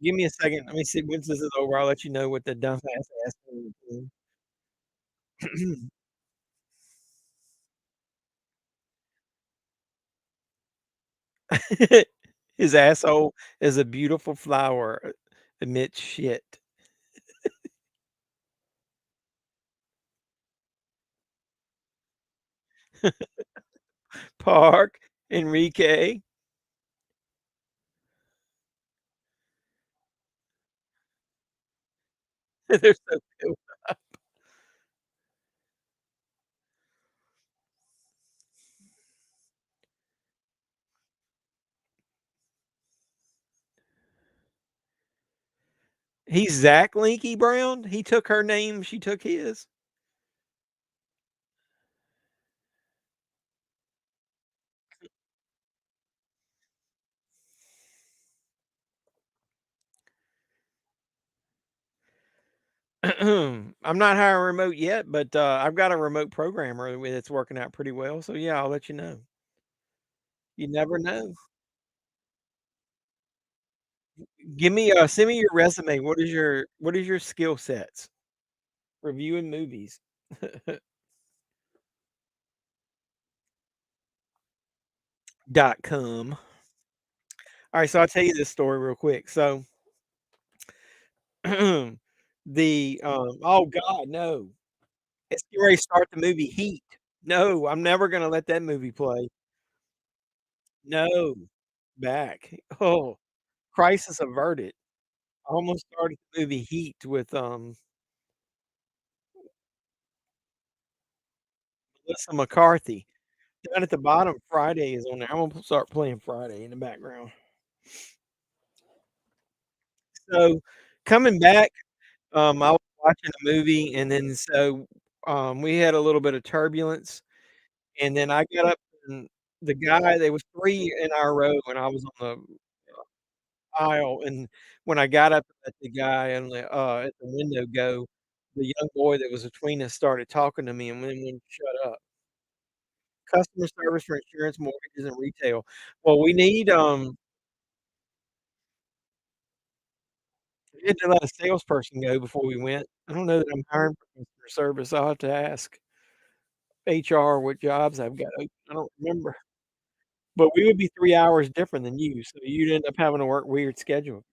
Give me a second. Let me see once this is over, I'll let you know what the dumbass asshole is. His asshole is a beautiful flower amidst shit. Park, Enrique. They're so cute. He's Zach Linky Brown. He took her name, she took his. I'm not hiring remote yet, but I've got a remote programmer that's working out pretty well. So yeah, I'll let you know. You never know. Give me send me your resume. What is your skill sets? Reviewing movies. .com. All right, so I'll tell you this story real quick. So oh God, no. It's getting ready to start the movie Heat. No, I'm never gonna let that movie play. No. Back. Oh, crisis averted. I almost started the movie Heat with Melissa McCarthy. Down at the bottom, Friday is on there. I'm gonna start playing Friday in the background. So coming back, I was watching a movie and then we had a little bit of turbulence and then I got up and the guy there was 3 in our row and I was on the aisle, and when I got up to let the guy and at the window go, the young boy that was between us started talking to me and then wouldn't shut up. Customer service for insurance, mortgages, and retail. Well, we had to let a salesperson go before we went. I don't know that I'm hiring for customer service. I'll have to ask HR what jobs I've got open. I don't remember. But we would be 3 hours different than you, so you'd end up having to work weird schedule.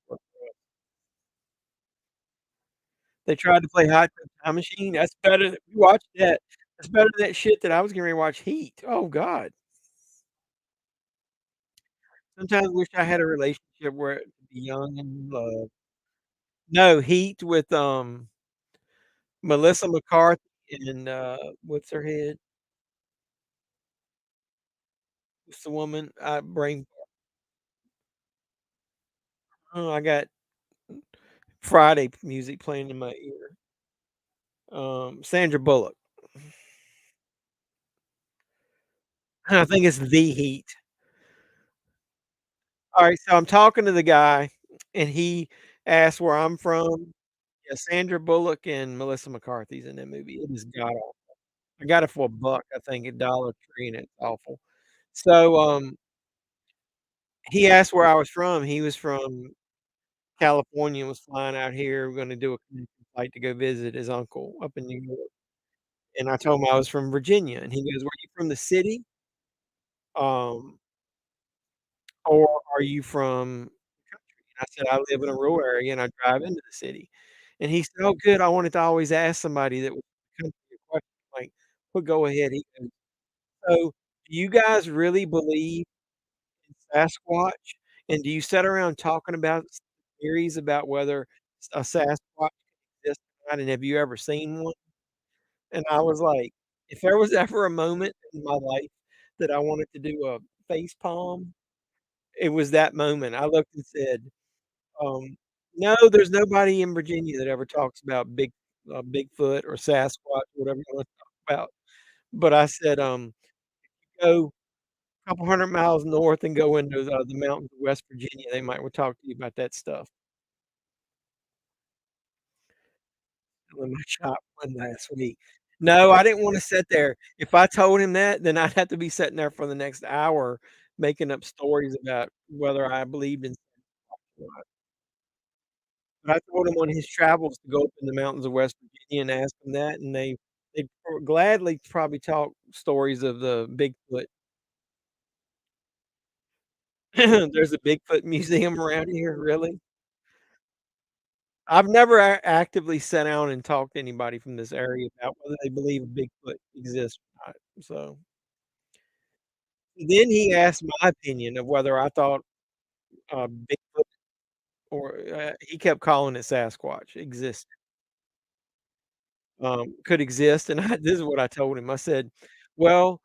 They tried to play Hot Tub Time Machine. That's better we watched that. That's better than that shit that I was getting ready to watch Heat. Oh god. Sometimes I wish I had a relationship where it could be young and in love. No, Heat with, Melissa McCarthy and, what's her head? What's the woman? Brain oh, I got Friday music playing in my ear. Sandra Bullock. I think it's The Heat. Alright, so I'm talking to the guy, and he asked where I'm from. Yeah, Sandra Bullock and Melissa McCarthy's in that movie. It is god awful. I got it for a buck, I think, at Dollar Tree, and it's awful. So, he asked where I was from. He was from California and was flying out here. We're gonna do a connecting flight to go visit his uncle up in New York. And I told him I was from Virginia, and he goes, "Were you from the city, um, or are you from country?" And I said, "I live in a rural area, and I drive into the city." And he said, "Oh, good. I wanted to always ask somebody that was from the country a But go ahead. He goes, "So, do you guys really believe in Sasquatch? And do you sit around talking about theories about whether a Sasquatch exists or not, and have you ever seen one?" And I was like, if there was ever a moment in my life that I wanted to do a face palm, it was that moment. I looked and said, um, "No, there's nobody in Virginia that ever talks about Bigfoot or Sasquatch, whatever you wanna talk about." But I said, "Go a couple 100 miles north and go into the mountains of West Virginia, they might wanna talk to you about that stuff." When my shop one last week. No, I didn't wanna sit there. If I told him that, then I'd have to be sitting there for the next hour making up stories about whether I believed in or not. But I told him on his travels to go up in the mountains of West Virginia and ask them that, and they'd gladly probably talk stories of the Bigfoot. There's a Bigfoot museum around here, really? I've never actively sat down and talked to anybody from this area about whether they believe Bigfoot exists or not, so then he asked my opinion of whether I thought, Bigfoot or, he kept calling it Sasquatch, could exist, and I this is what I told him. I said, "Well,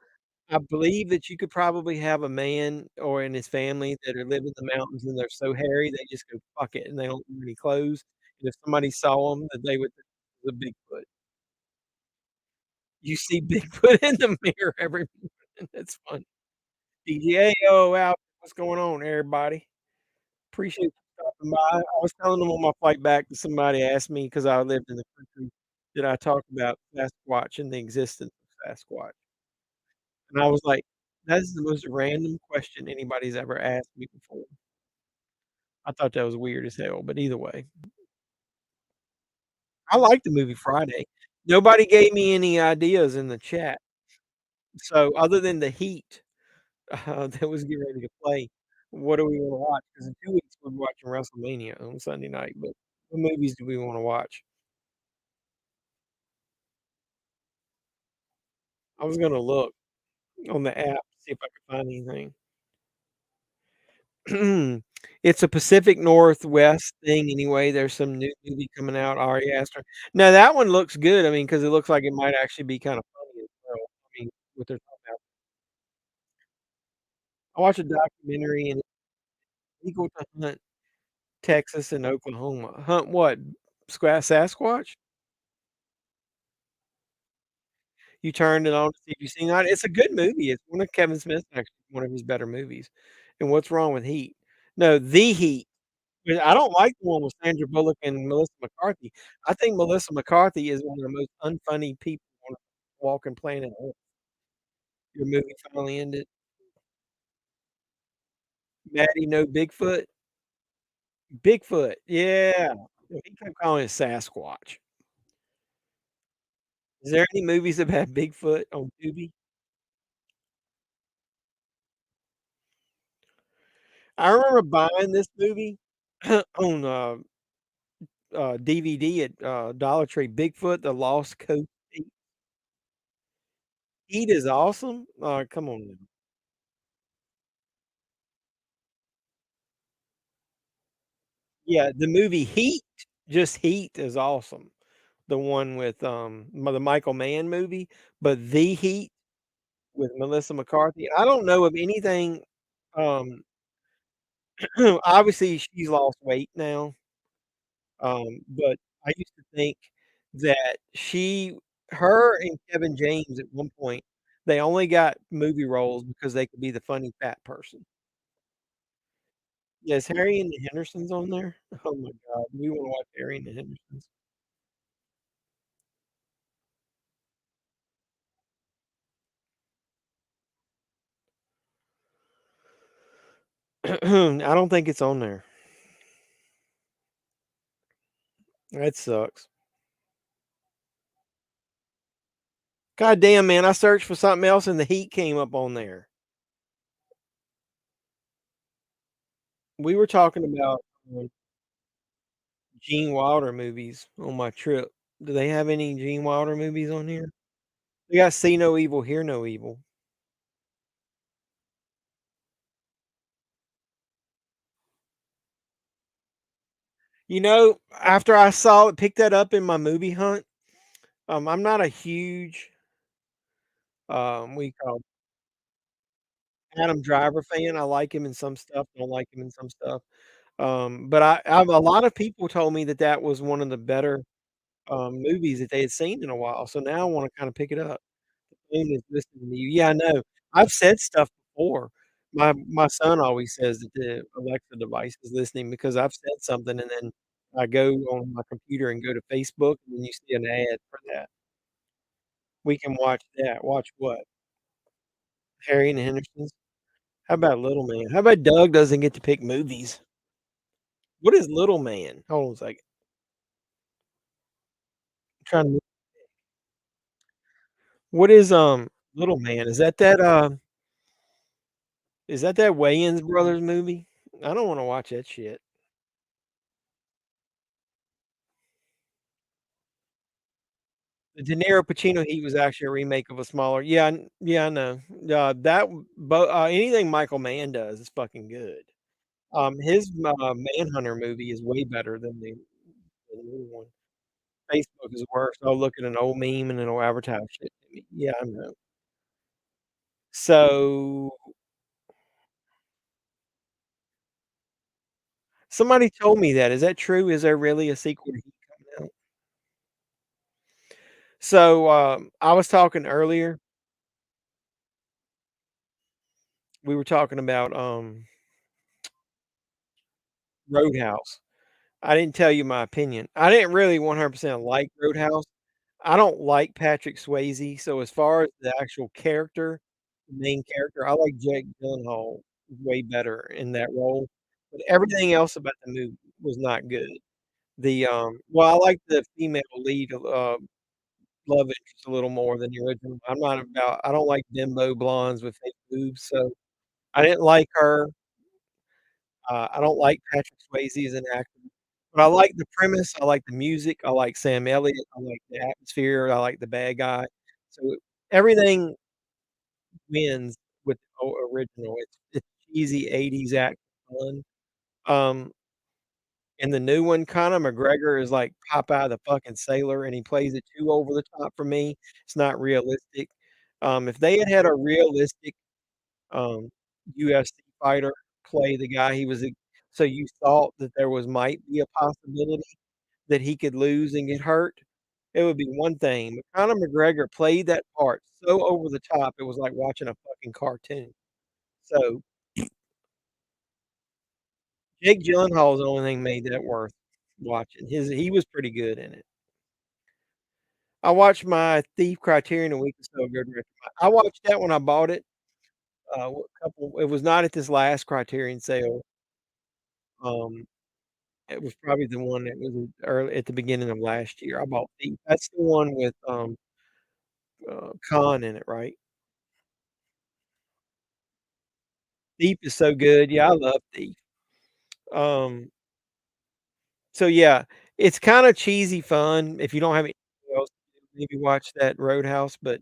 I believe that you could probably have a man or in his family that are live in the mountains and they're so hairy, they just go, 'Fuck it,' and they don't wear any clothes, and if somebody saw them, that they would think it was a Bigfoot." You see Bigfoot in the mirror every morning. That's funny. DGA, "Yo, Al, what's going on, everybody? Appreciate you stopping by." I was telling them on my flight back that somebody asked me because I lived in the country, did I talk about Sasquatch and the existence of Sasquatch? And I was like, "That is the most random question anybody's ever asked me before." I thought that was weird as hell, but either way. I like the movie Friday. Nobody gave me any ideas in the chat. So, other than The Heat, that was getting ready to play, what do we wanna watch? Because in 2 weeks, we're watching WrestleMania on Sunday night, but what movies do we wanna watch? I was gonna look on the app, see if I could find anything. It's a Pacific Northwest thing anyway, there's some new movie coming out, Ari Aster. Now that one looks good, I mean, because it looks like it might actually be kinda funny as well, I mean, what they're talking about. I watched a documentary and it's illegal to hunt Texas and Oklahoma. Hunt what? Sasquatch? You turned it on to see if you've seen that? It's a good movie, it's one of Kevin Smith's actually one of his better movies. And what's wrong with Heat? No, The Heat. Yeah, I don't like the one with Sandra Bullock and Melissa McCarthy. I think Melissa McCarthy is one of the most unfunny people on walking planet Earth. Your movie finally ended. Maddie know Bigfoot? Bigfoot, yeah. He kept calling it Sasquatch. Is there any movies about Bigfoot on Tubi? I remember buying this movie on, DVD at, Dollar Tree, Bigfoot: The Lost Coast. Heat is awesome? Come on now. Yeah, the movie Heat, just Heat is awesome. The one with, the Michael Mann movie, but The Heat with Melissa McCarthy, I don't know of anything, um, obviously she's lost weight now, but I used to think that her and Kevin James at one point, they only got movie roles because they could be the funny fat person. Yeah, is Harry and the Hendersons on there? Oh my god, we wanna watch Harry and the Hendersons. I don't think it's on there. That sucks. God damn, man, I searched for something else and the Heat came up on there. We were talking about, Gene Wilder movies on my trip. Do they have any Gene Wilder movies on here? They got See No Evil, Hear No Evil. You know, after I saw it, picked that up in my movie hunt, I'm not a huge, we call Adam Driver fan. I like him in some stuff, don't like him in some stuff. But I've a lot of people told me that that was one of the better, movies that they had seen in a while, so now I wanna kinda pick it up. Phone is listening to you. Yeah, I know. I've said stuff before. My son always says that the Alexa device is listening because I've said something, and then I go on my computer and go to Facebook, and then you see an ad for that. We can watch that. Watch what? Harry and the Hendersons? How about Little Man? How about Doug doesn't get to pick movies? What is Little Man? Hold on a second. I'm trying to what is, Little Man? Is that Wayans Brothers movie? I don't wanna watch that shit. The De Niro Pacino Heat was actually a remake of a smaller yeah, I know. Anything Michael Mann does is fucking good. His, Manhunter movie is way better than the new one. Facebook is worse. I'll look at an old meme and it'll advertise shit to me. Yeah, I know. So, somebody told me that. Is that true? Is there really a sequel to Heat coming out? So, I was talking earlier, we were talking about, Roadhouse. I didn't tell you my opinion. I didn't really 100% like Roadhouse. I don't like Patrick Swayze, so as far as the actual character, the main character, I like Jake Gyllenhaal way better in that role, but everything else about the movie was not good. I like the female lead, love interest a little more than the original. I don't like bimbo blondes with fake boobs, so I didn't like her. I don't like Patrick Swayze as an actor, but I like the premise, I like the music, I like Sam Elliott, I like the atmosphere, I like the bad guy. So everything wins with the original. It's cheesy '80s action fun. Um, and the new one, Conor McGregor is like Popeye the fucking Sailor, and he plays it too over the top for me. It's not realistic. If they had had a realistic um, UFC fighter play the guy he was so you thought that there might be a possibility that he could lose and get hurt, it would be one thing, but Conor McGregor played that part so over the top, it was like watching a fucking cartoon. So, Jake Gyllenhaal is the only thing made that worth watching. He was pretty good in it. I watched my Thief Criterion a week or so ago. I watched that when I bought it. It was not at this last Criterion sale. Um, it was probably the one that was early at the beginning of last year. I bought Thief. That's the one with, Khan in it, right? Thief is so good. Yeah, I love Thief. Um, so yeah, it's kinda cheesy fun if you don't have anything else to do, maybe watch that Roadhouse, but,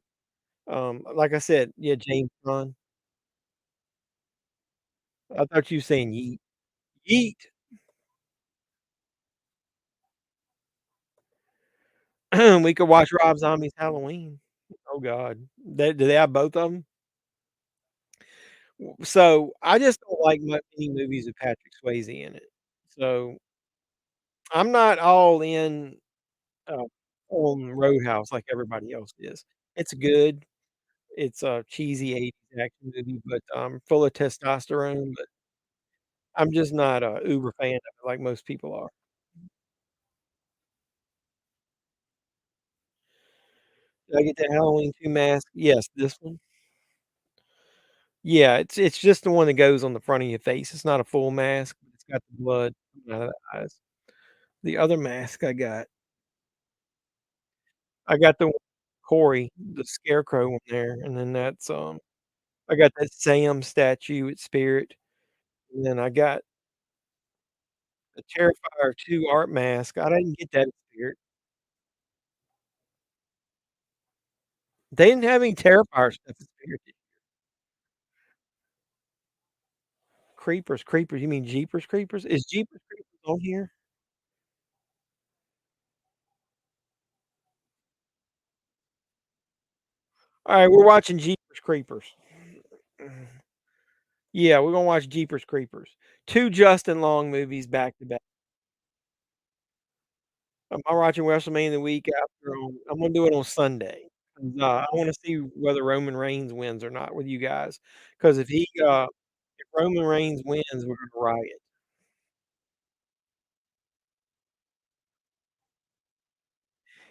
like I said, yeah, James Caan. I thought you were saying Yeet. Yeet! We could watch Rob Zombie's Halloween. Oh god. Do they have both of them? So, I just don't like any movies with Patrick Swayze in it. So, I'm not all in, uh, on Roadhouse like everybody else is. It's good. It's a cheesy '80s action movie, but, full of testosterone, but I'm just not a uber fan of it like most people are. Did I get the Halloween 2 mask? Yes, this one. Yeah, it's just the one that goes on the front of your face. It's not a full mask, but it's got the blood coming out of the eyes. The other mask I got the one Corey, the scarecrow one there, and then I got that Sam statue at Spirit, and then I got the Terrifier 2 art mask. I didn't get that at Spirit. They didn't have any Terrifier stuff this year. Creepers. You mean Jeepers Creepers? Is Jeepers Creepers on here? All right, we're watching Jeepers Creepers. Yeah, we're gonna watch Jeepers Creepers. 2 Justin Long movies back to back. I'm watching WrestleMania the week after. I'm gonna do it on Sunday. 'Cause, I want to see whether Roman Reigns wins or not with you guys. Because if Roman Reigns wins, we're gonna riot.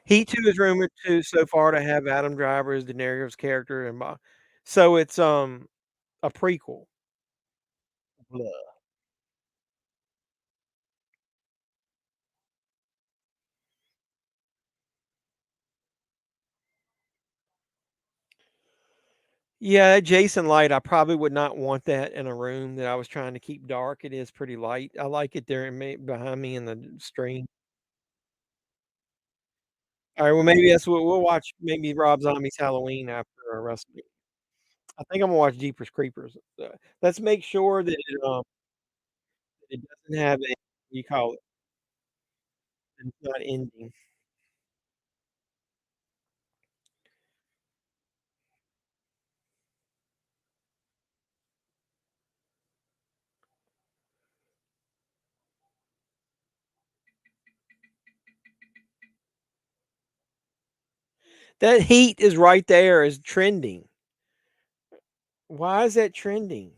Heat 2 is rumored to so far to have Adam Driver as Daenerys' character, and so it's a prequel. Blah. Yeah, that Jason light, I probably would not want that in a room that I was trying to keep dark. It is pretty light. I like it there behind me in the stream. All right, well, maybe that's what we'll watch. Maybe Rob Zombie's Halloween after WrestleMania. I think I'm gonna watch Jeepers Creepers. Let's make sure that it doesn't have a, you call it, it's not ending. That Heat is right there, is trending. Why is that trending?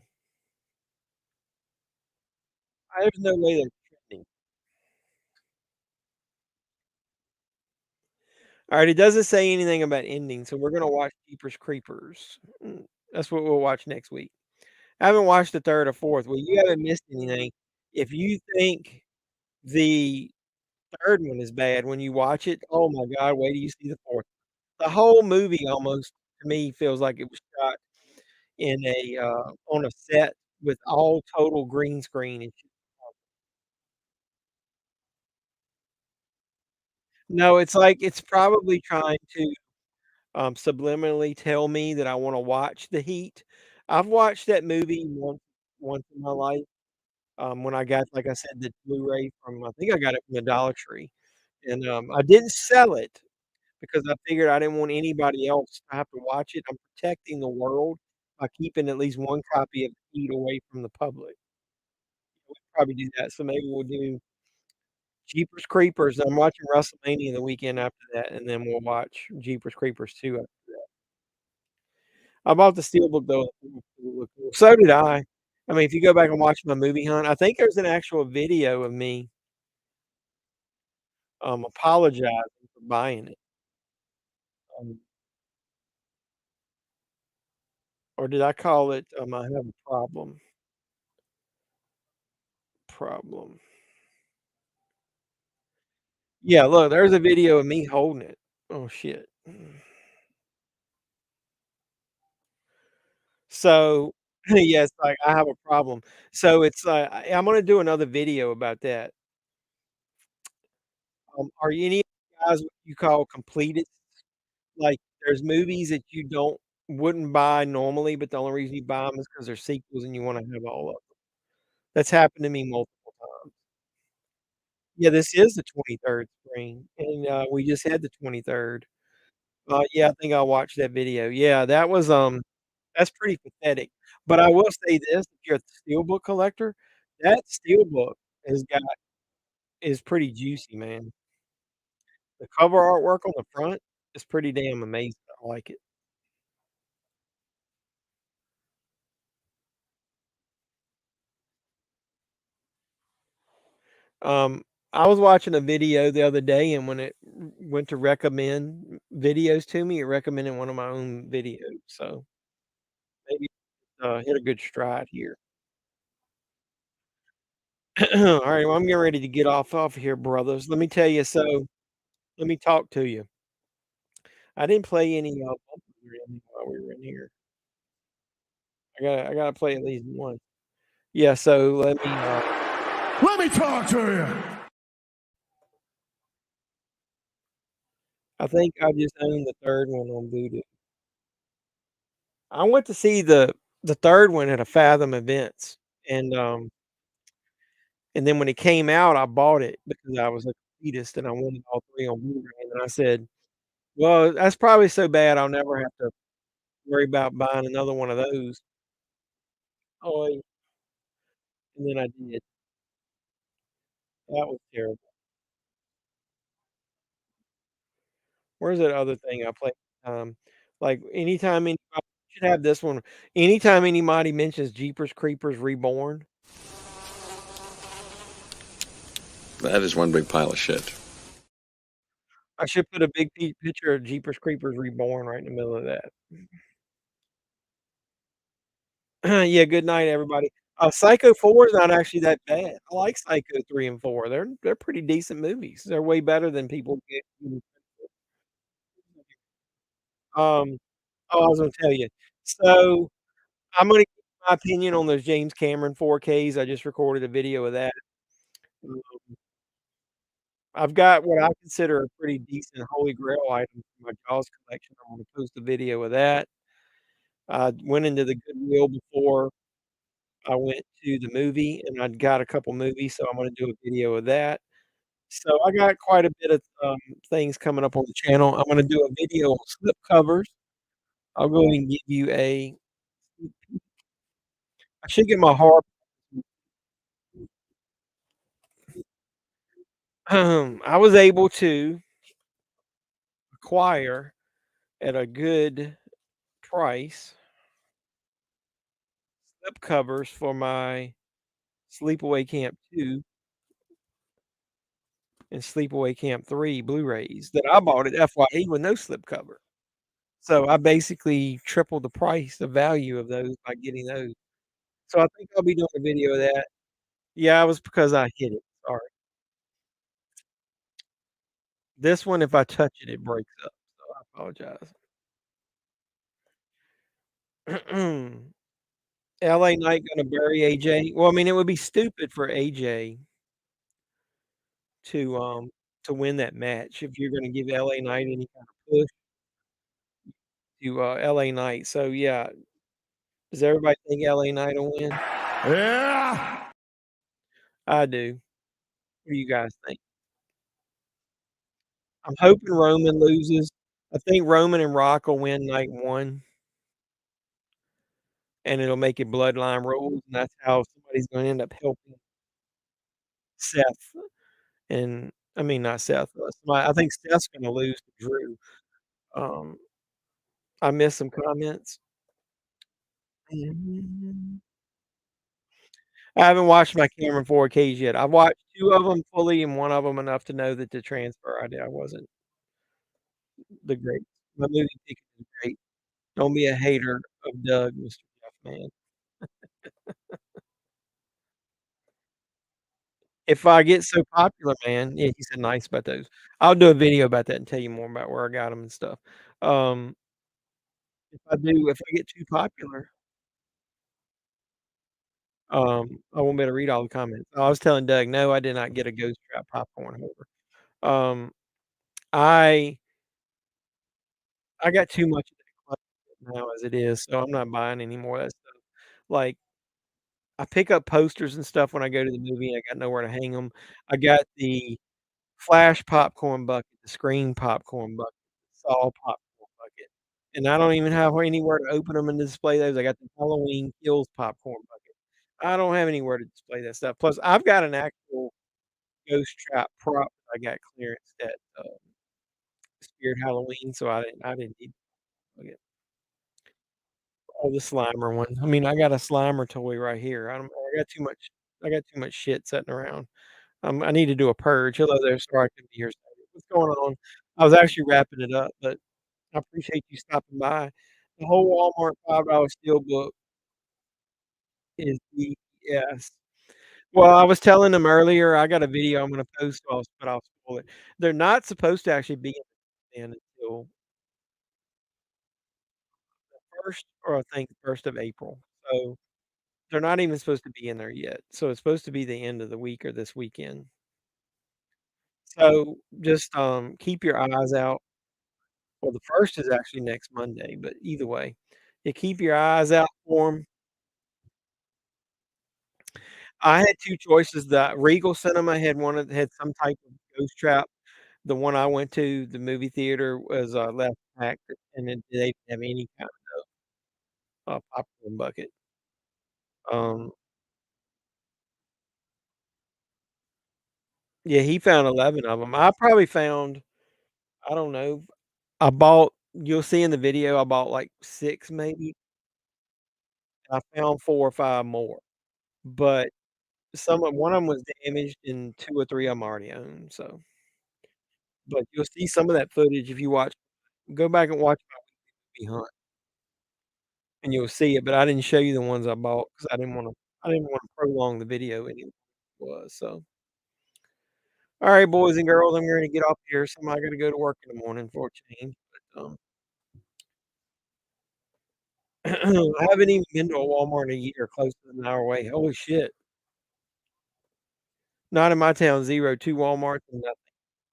There's no way they're trending. All right, it doesn't say anything about ending, so we're gonna watch Jeepers Creepers. That's what we'll watch next week. I haven't watched the third or fourth. Well, you haven't missed anything. If you think the third one is bad when you watch it, oh my God, wait till you see the fourth. The whole movie almost to me feels like it was shot in a on a set with all total green screen and shit. No, it's like it's probably trying to subliminally tell me that I want to watch The Heat. I've watched that movie once in my life. When I got, like I said, the Blu-ray from, I think I got it from the Dollar Tree, and I didn't sell it because I figured I didn't want anybody else to have to watch it. I'm protecting the world by keeping at least one copy of The Heat away from the public. We'll probably do that. So maybe we'll do Jeepers Creepers. I'm watching WrestleMania the weekend after that, and then we'll watch Jeepers Creepers 2 after that. I bought the Steelbook though. So did I. I mean, if you go back and watch my movie hunt, I think there's an actual video of me apologizing for buying it. Um, or did I call it, I have a problem? Problem. Yeah, look, there's a video of me holding it. Oh shit. So, yes, like I have a problem. So it's I'm gonna do another video about that. Are you any guys what you call completed? Like, there's movies that you wouldn't buy normally, but the only reason you buy them is because 'cause they're sequels and you wanna have all of them. That's happened to me multiple times. Yeah, this is the 23rd spring, and, we just had the 23rd. Yeah, I think I watched that video. Yeah, that's pretty pathetic, but I will say this, if you're a steelbook collector, that steelbook is pretty juicy, man. The cover artwork on the front is pretty damn amazing. I like it. Um, I was watching a video the other day, and when it went to recommend videos to me, it recommended one of my own videos. So maybe hit a good stride here. All right, well, I'm getting ready to get off here, brothers. Let me tell you. So let me talk to you. I didn't play any bumpers or anything while we were in here. I gotta play at least one. Yeah. So let me. Let me talk to you. I think I just own the third one on Voodoo. I went to see the third one at a Fathom Events, and, and then when it came out, I bought it because I was a completist and I wanted all 3 on Blu-ray, and I said, "Well, that's probably so bad I'll never have to worry about buying another one of those." Oh, and then I did. That was terrible. Where's that other thing I play? Like, anytime anybody should have this one. Anytime anybody mentions Jeepers Creepers Reborn, That is one big pile of shit. I should put a big picture of Jeepers Creepers Reborn right in the middle of that. Yeah, good night, everybody. Psycho 4 is not actually that bad. I like Psycho 3 and 4. They're pretty decent movies. They're way better than people get. Um, oh, I was gonna tell you. So I'm gonna give my opinion on those James Cameron 4Ks. I just recorded a video of that. Um, I've got what I consider a pretty decent holy grail item from my Jaws collection. I'm gonna post a video of that. I went into the Goodwill before I went to the movie, and I'd got a couple movies, so I'm gonna do a video of that. So I got quite a bit of, things coming up on the channel. I'm gonna do a video on slip covers. I'll go ahead and give you a I should get my hard I was able to acquire at a good price slip covers for my Sleepaway Camp 2 and Sleepaway Camp 3 Blu-rays that I bought at FYE with no slip cover. So I basically tripled the price, the value of those by getting those. So I think I'll be doing a video of that. Yeah, it was because I hit it. Sorry. This one, if I touch it, it breaks up. So I apologize. LA Knight gonna bury AJ. Well, I mean, it would be stupid for AJ to win that match if you're gonna give LA Knight any kind of push to LA Knight. So yeah, does everybody think LA Knight will win? Yeah. I do. What do you guys think? I'm hoping Roman loses. I think Roman and Rock will win night 1, and it'll make it bloodline rules, and that's how somebody's gonna end up helping Seth. And I mean, not Seth, somebody I think Seth's gonna lose to Drew. Um, I missed some comments. I haven't watched my Cameron 4Ks yet. I've watched 2 of them fully and 1 of them enough to know that the transfer I wasn't the great. My movie ticket is great. Don't be a hater of Doug, Mr. Jeff Man. If I get so popular, man yeah, he said nice about those. I'll do a video about that and tell you more about where I got them and stuff. Um, if I get too popular, I won't be able to read all the comments. I was telling Doug, "No, I did not get a Ghost Trap popcorn holder." Um, I I got too much of that club now as it is, so I'm not buying any more of that stuff. Like, I pick up posters and stuff when I go to the movie, I got nowhere to hang them. I got the Flash popcorn bucket, the Scream popcorn bucket, the Saw popcorn bucket, and I don't even have anywhere to open them and display those. I got the Halloween Kills popcorn bucket. I don't have anywhere to display that stuff. Plus, I've got an actual Ghost Trap prop I got clearance at, Spirit Halloween, so I didn't need to get oh, the Slimer one. I mean, I got a Slimer toy right here. I got too much shit sitting around. I need to do a purge. Hello there, sorry I couldn't be here. What's going on? I was actually wrapping it up, but I appreciate you stopping by. The whole Walmart $5 steelbook is BS. Well, I was telling them earlier, I got a video I'm gonna post, but I'll spoil it. They're not supposed to actually be in until the 1st or I think 1st of April. So, they're not even supposed to be in there yet. So, it's supposed to be the end of the week or this weekend. So, just, keep your eyes out. Well, the 1st is actually next Monday, but either way, You keep your eyes out for them. I had 2 choices. The Regal Cinema had had some type of ghost trap. The one I went to, the movie theater, was, left packed, and they didn't have any kind of, popcorn bucket. Um, yeah, he found 11 of them. I probably found, I don't know, you'll see in the video, I bought, like, 6 maybe. I found 4 or 5 more, but one of them was damaged and 2 or 3 of them I already own, so but you'll see some of that footage if you go back and watch my movie hunt, and you'll see it, but I didn't show you the ones I bought because I didn't wanna prolong the video any was, so. Alright, boys and girls, I'm gonna get off here. Somebody gotta go to work in the morning for a change, but, I haven't even been to a Walmart in a year, close to an hour away. Holy shit. Not in my town, 0, 2 Walmarts and nothing.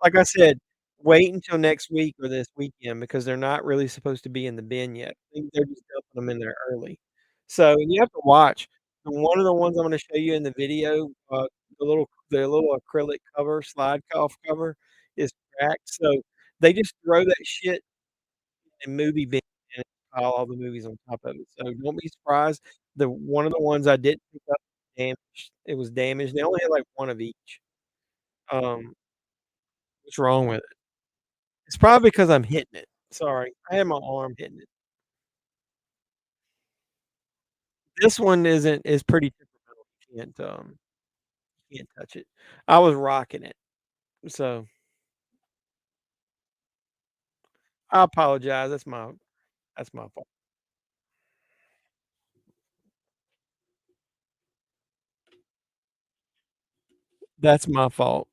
Like I said, wait until next week or this weekend because they're not really supposed to be in the bin yet. I think they're just dumping them in there early. So, and you have to watch. One of the ones I'm gonna show you in the video, the little acrylic cover, slide off cover is cracked, so they just throw that shit in movie bin and pile all the movies on top of it. So don't be surprised. One of the ones I didn't pick up damaged. It was damaged. They only had like one of each. Um, what's wrong with it? It's probably because I'm hitting it. Sorry, I had my arm hitting it. This one is pretty temperamental. You can't touch it. I was rocking it, so I apologize. That's my fault. That's my fault.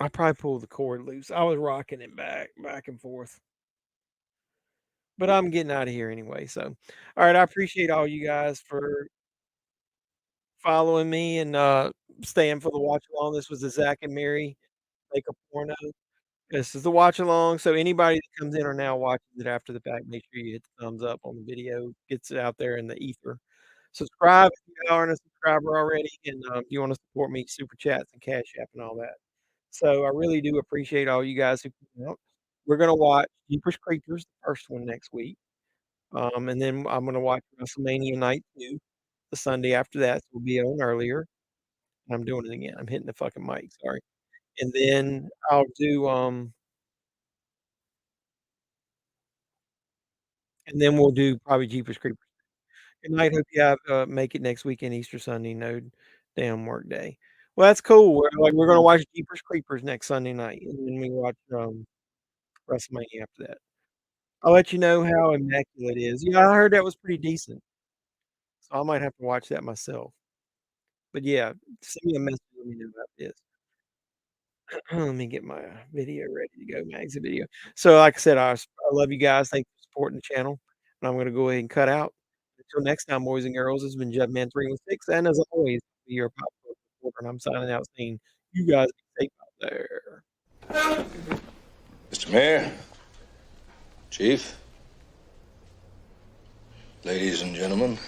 I probably pulled the cord loose. I was rocking it back and forth. But I'm getting out of here anyway, so alright, I appreciate all you guys for following me and, staying for the watch along. This was the Zach and Mary Make a Porno. This is the watch along, so anybody that comes in or now watches it after the fact, make sure you hit the thumbs up on the video, gets it out there in the ether. Subscribe if you aren't a subscriber already, and, if you wanna support me, super chats and Cash App and all that. So I really do appreciate all you guys who come out. We're gonna watch Jeepers Creepers, the first one next week, and then I'm gonna watch WrestleMania Night 2 the Sunday after that, so we'll be on earlier. I'm doing it again. I'm hitting the fucking mic, sorry. And then I'll do, and then we'll do probably Jeepers Creepers. Good night. Hope you have, make it next weekend, Easter Sunday, no damn work day. Well, that's cool. We're gonna watch Jeepers Creepers next Sunday night, and then we watch, WrestleMania after that. I'll let you know how immaculate it is. Yeah, I heard that was pretty decent, so I might have to watch that myself. But yeah, send me a message, let me know about this. Let me get my video ready to go, my exit video. So, like I said, I love you guys. Thanks for supporting the channel, and I'm gonna go ahead and cut out. Until next time, boys and girls, this has been JEFFMAN316, and as always, your pop culture reporter, and I'm signing out saying, you guys be safe out there. Mr. Mayor, Chief, ladies and gentlemen.